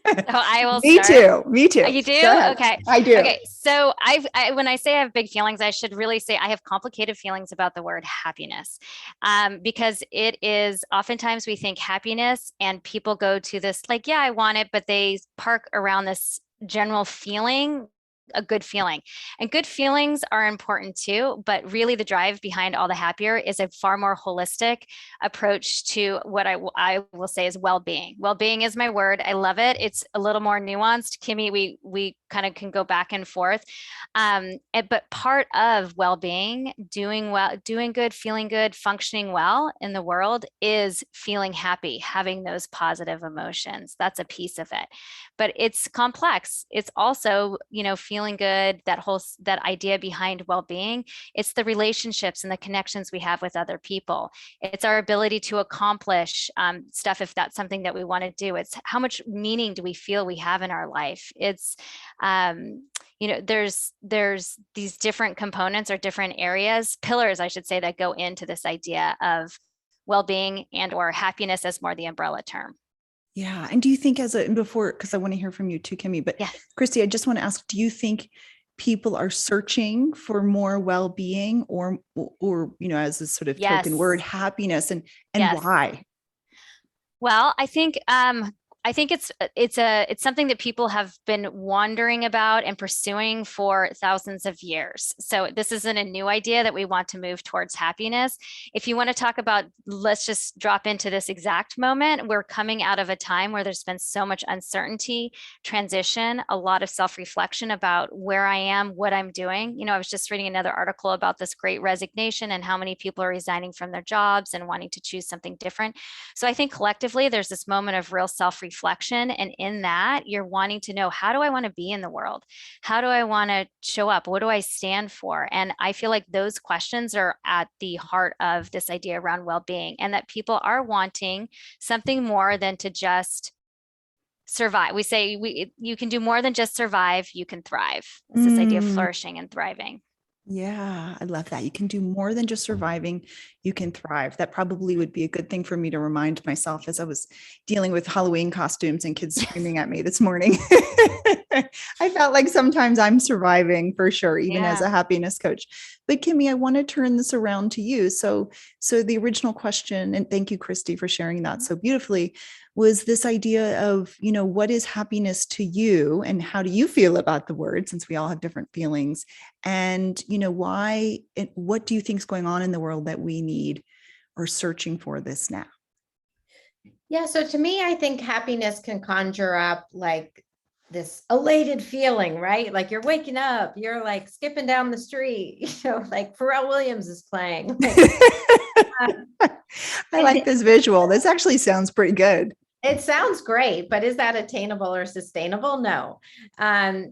S5: So I will
S2: Me
S5: start.
S2: too. Me too.
S5: You do? Okay.
S2: I do.
S5: Okay. So when I say I have big feelings, I should really say I have complicated feelings about the word happiness, because it is oftentimes we think happiness and people go to this like, yeah, I want it, but they park around this general feeling a good feeling. And good feelings are important too, but really the drive behind All the Happier is a far more holistic approach to what I will say is well-being. Well-being is my word. I love it. It's a little more nuanced. Kimmy, we kind of can go back and forth. But part of well-being, doing well, doing good, feeling good, functioning well in the world is feeling happy, having those positive emotions. That's a piece of it. But it's complex. It's also, feeling good, that idea behind well-being. It's the relationships and the connections we have with other people. It's our ability to accomplish stuff if that's something that we want to do. It's how much meaning do we feel we have in our life. It's there's these different components or different areas, pillars, I should say, that go into this idea of well-being and or happiness as more the umbrella term.
S2: Yeah. And do you think because I want to hear from you too, Kimmy, but
S5: Yeah.
S2: Christy, I just want to ask, do you think people are searching for more well-being or, as a sort of token word,
S5: Yes.
S2: happiness and
S5: Yes.
S2: why?
S5: Well, I think it's something that people have been wondering about and pursuing for thousands of years. So this isn't a new idea that we want to move towards happiness. If you want to talk about, let's just drop into this exact moment. We're coming out of a time where there's been so much uncertainty, transition, a lot of self-reflection about where I am, what I'm doing. I was just reading another article about this great resignation and how many people are resigning from their jobs and wanting to choose something different. So I think collectively there's this moment of real self-reflection. And in that, you're wanting to know, how do I want to be in the world? How do I want to show up? What do I stand for? And I feel like those questions are at the heart of this idea around well-being, and that people are wanting something more than to just survive. We say you can do more than just survive, you can thrive. It's this idea of flourishing and thriving.
S2: Yeah, I love that. You can do more than just surviving. You can thrive. That probably would be a good thing for me to remind myself as I was dealing with Halloween costumes and kids screaming at me this morning. I felt like sometimes I'm surviving for sure, even as a happiness coach. But Kimmy, I want to turn this around to you. So the original question, and thank you, Christy, for sharing that so beautifully, was this idea of, what is happiness to you and how do you feel about the word, since we all have different feelings, and, why, and what do you think is going on in the world that we need or searching for this now?
S1: Yeah. So to me, I think happiness can conjure up like this elated feeling, right? Like you're waking up, you're like skipping down the street, like Pharrell Williams is playing.
S2: I like this visual. This actually sounds pretty good.
S1: It sounds great, but is that attainable or sustainable? No.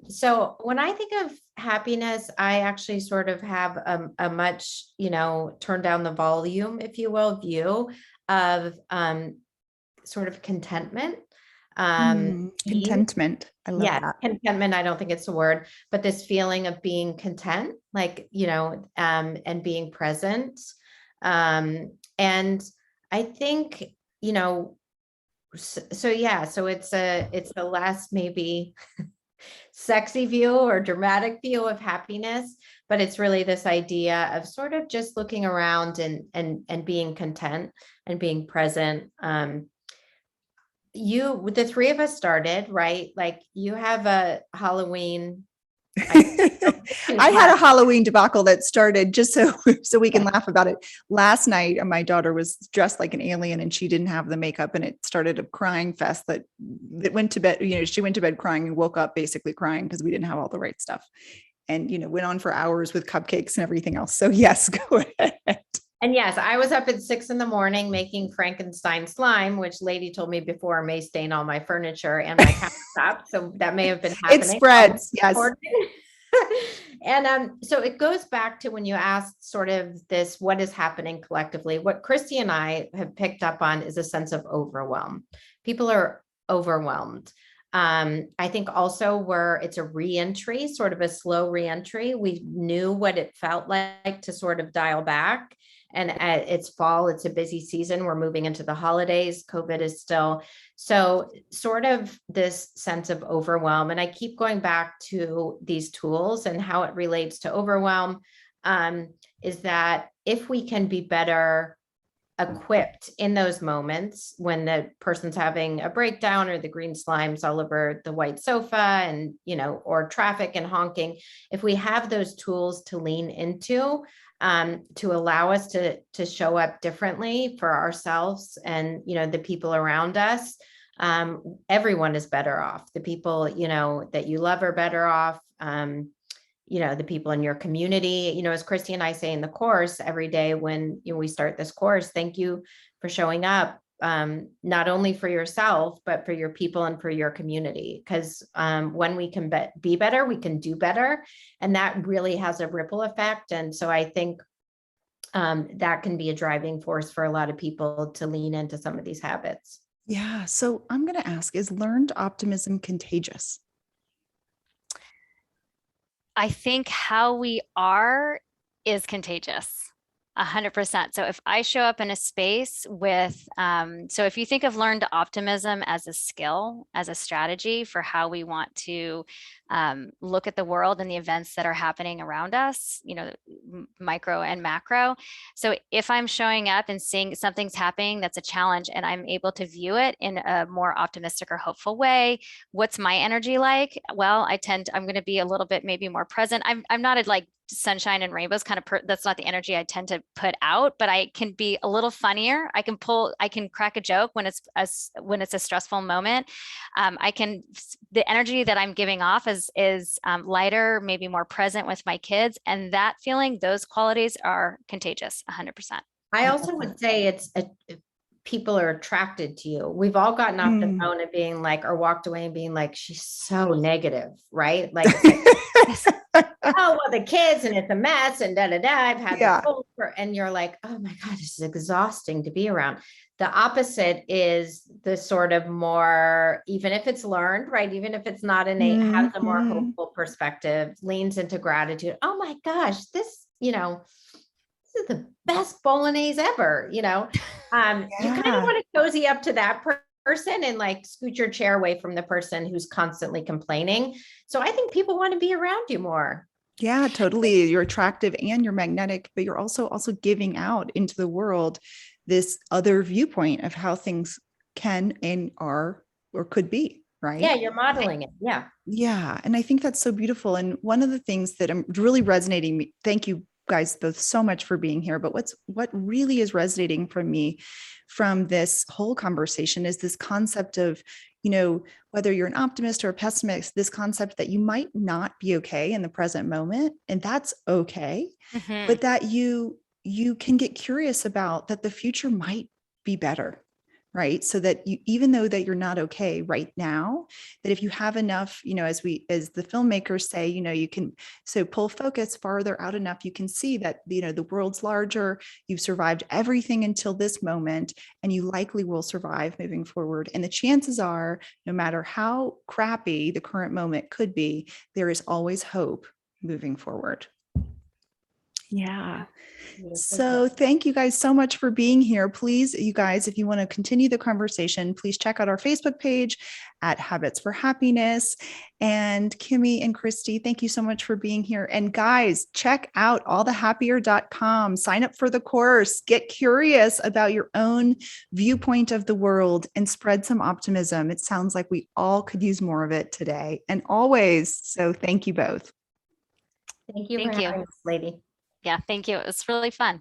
S1: So when I think of happiness, I actually sort of have a much, turn down the volume, if you will, view of sort of contentment.
S2: Contentment. I love that.
S1: Contentment. I don't think it's a word, but this feeling of being content, like, and being present. And I think, so it's the less maybe sexy view or dramatic view of happiness, but it's really this idea of sort of just looking around and being content and being present. The three of us started, right? Like you have a Halloween.
S2: I had a Halloween debacle that started just so we can laugh about it. Last night, my daughter was dressed like an alien and she didn't have the makeup, and it started a crying fest that went to bed. She went to bed crying and woke up basically crying because we didn't have all the right stuff, and went on for hours with cupcakes and everything else. So yes, go ahead.
S1: And yes, I was up at 6 a.m. making Frankenstein slime, which Lady told me before may stain all my furniture and my countertop. So that may have been happening.
S2: It spreads, yes.
S1: And so it goes back to when you asked sort of this, what is happening collectively? What Christy and I have picked up on is a sense of overwhelm. People are overwhelmed. I think also it's a reentry, sort of a slow reentry. We knew what it felt like to sort of dial back. And it's fall, it's a busy season. We're moving into the holidays. COVID is still, so sort of this sense of overwhelm. And I keep going back to these tools and how it relates to overwhelm, is that if we can be better equipped in those moments when the person's having a breakdown or the green slimes all over the white sofa and, or traffic and honking. If we have those tools to lean into, to allow us to show up differently for ourselves and, the people around us, everyone is better off. The people, that you love are better off. The people in your community, as Christy and I say in the course every day when we start this course, thank you for showing up, not only for yourself, but for your people and for your community. Because when we can be better, we can do better. And that really has a ripple effect. And so I think that can be a driving force for a lot of people to lean into some of these habits.
S2: Yeah. So I'm going to ask, is learned optimism contagious?
S5: I think how we are is contagious. 100%. So if I show up in a space with, so if you think of learned optimism as a skill, as a strategy for how we want to look at the world and the events that are happening around us, micro and macro. So if I'm showing up and seeing something's happening that's a challenge and I'm able to view it in a more optimistic or hopeful way, what's my energy like? Well, I'm going to be a little bit maybe more present. I'm not a like sunshine and rainbows kind of that's not the energy I tend to put out, but I can be a little funnier. I can crack a joke when it's a stressful moment. The energy that I'm giving off is lighter, maybe more present with my kids, and that feeling, those qualities are contagious. 100%.
S1: I also would say people are attracted to you. We've all gotten off the phone and being like, or walked away and being like, she's so negative, right? Like, oh, well, the kids and it's a mess and I've had the cold and you're like, oh my God, this is exhausting to be around. The opposite is the sort of more, even if it's learned, right? Even if it's not innate, has a more hopeful perspective, leans into gratitude. Oh my gosh, this is the best bolognese ever, You kind of want to cozy up to that person and like scoot your chair away from the person who's constantly complaining. So I think people want to be around you more.
S2: Yeah, totally. You're attractive and you're magnetic, but you're also giving out into the world this other viewpoint of how things can and are or could be, right?
S1: Yeah, you're modeling it. Yeah.
S2: Yeah. And I think that's so beautiful. And one of the things that I'm really resonating, thank you guys both so much for being here, but what really is resonating from me from this whole conversation is this concept of, whether you're an optimist or a pessimist, this concept that you might not be okay in the present moment, and that's okay, but that you can get curious about that the future might be better, right? So that even though that you're not okay right now, that if you have enough, as the filmmakers say, you can pull focus farther out enough, you can see that, the world's larger, you've survived everything until this moment, and you likely will survive moving forward. And the chances are, no matter how crappy the current moment could be, there is always hope moving forward. Yeah. So thank you guys so much for being here. Please, you guys, if you want to continue the conversation, please check out our Facebook page at Habits for Happiness. And Kimmy and Christy, thank you so much for being here. And guys, check out allthehappier.com. Sign up for the course. Get curious about your own viewpoint of the world and spread some optimism. It sounds like we all could use more of it today and always. So thank you both.
S1: Thank you for having us, lady.
S5: Yeah, thank you. It was really fun.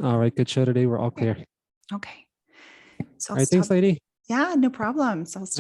S4: All right, good show today. We're all clear.
S2: Okay. So
S4: all right, thanks, lady.
S2: Yeah, no problem. So I'll stop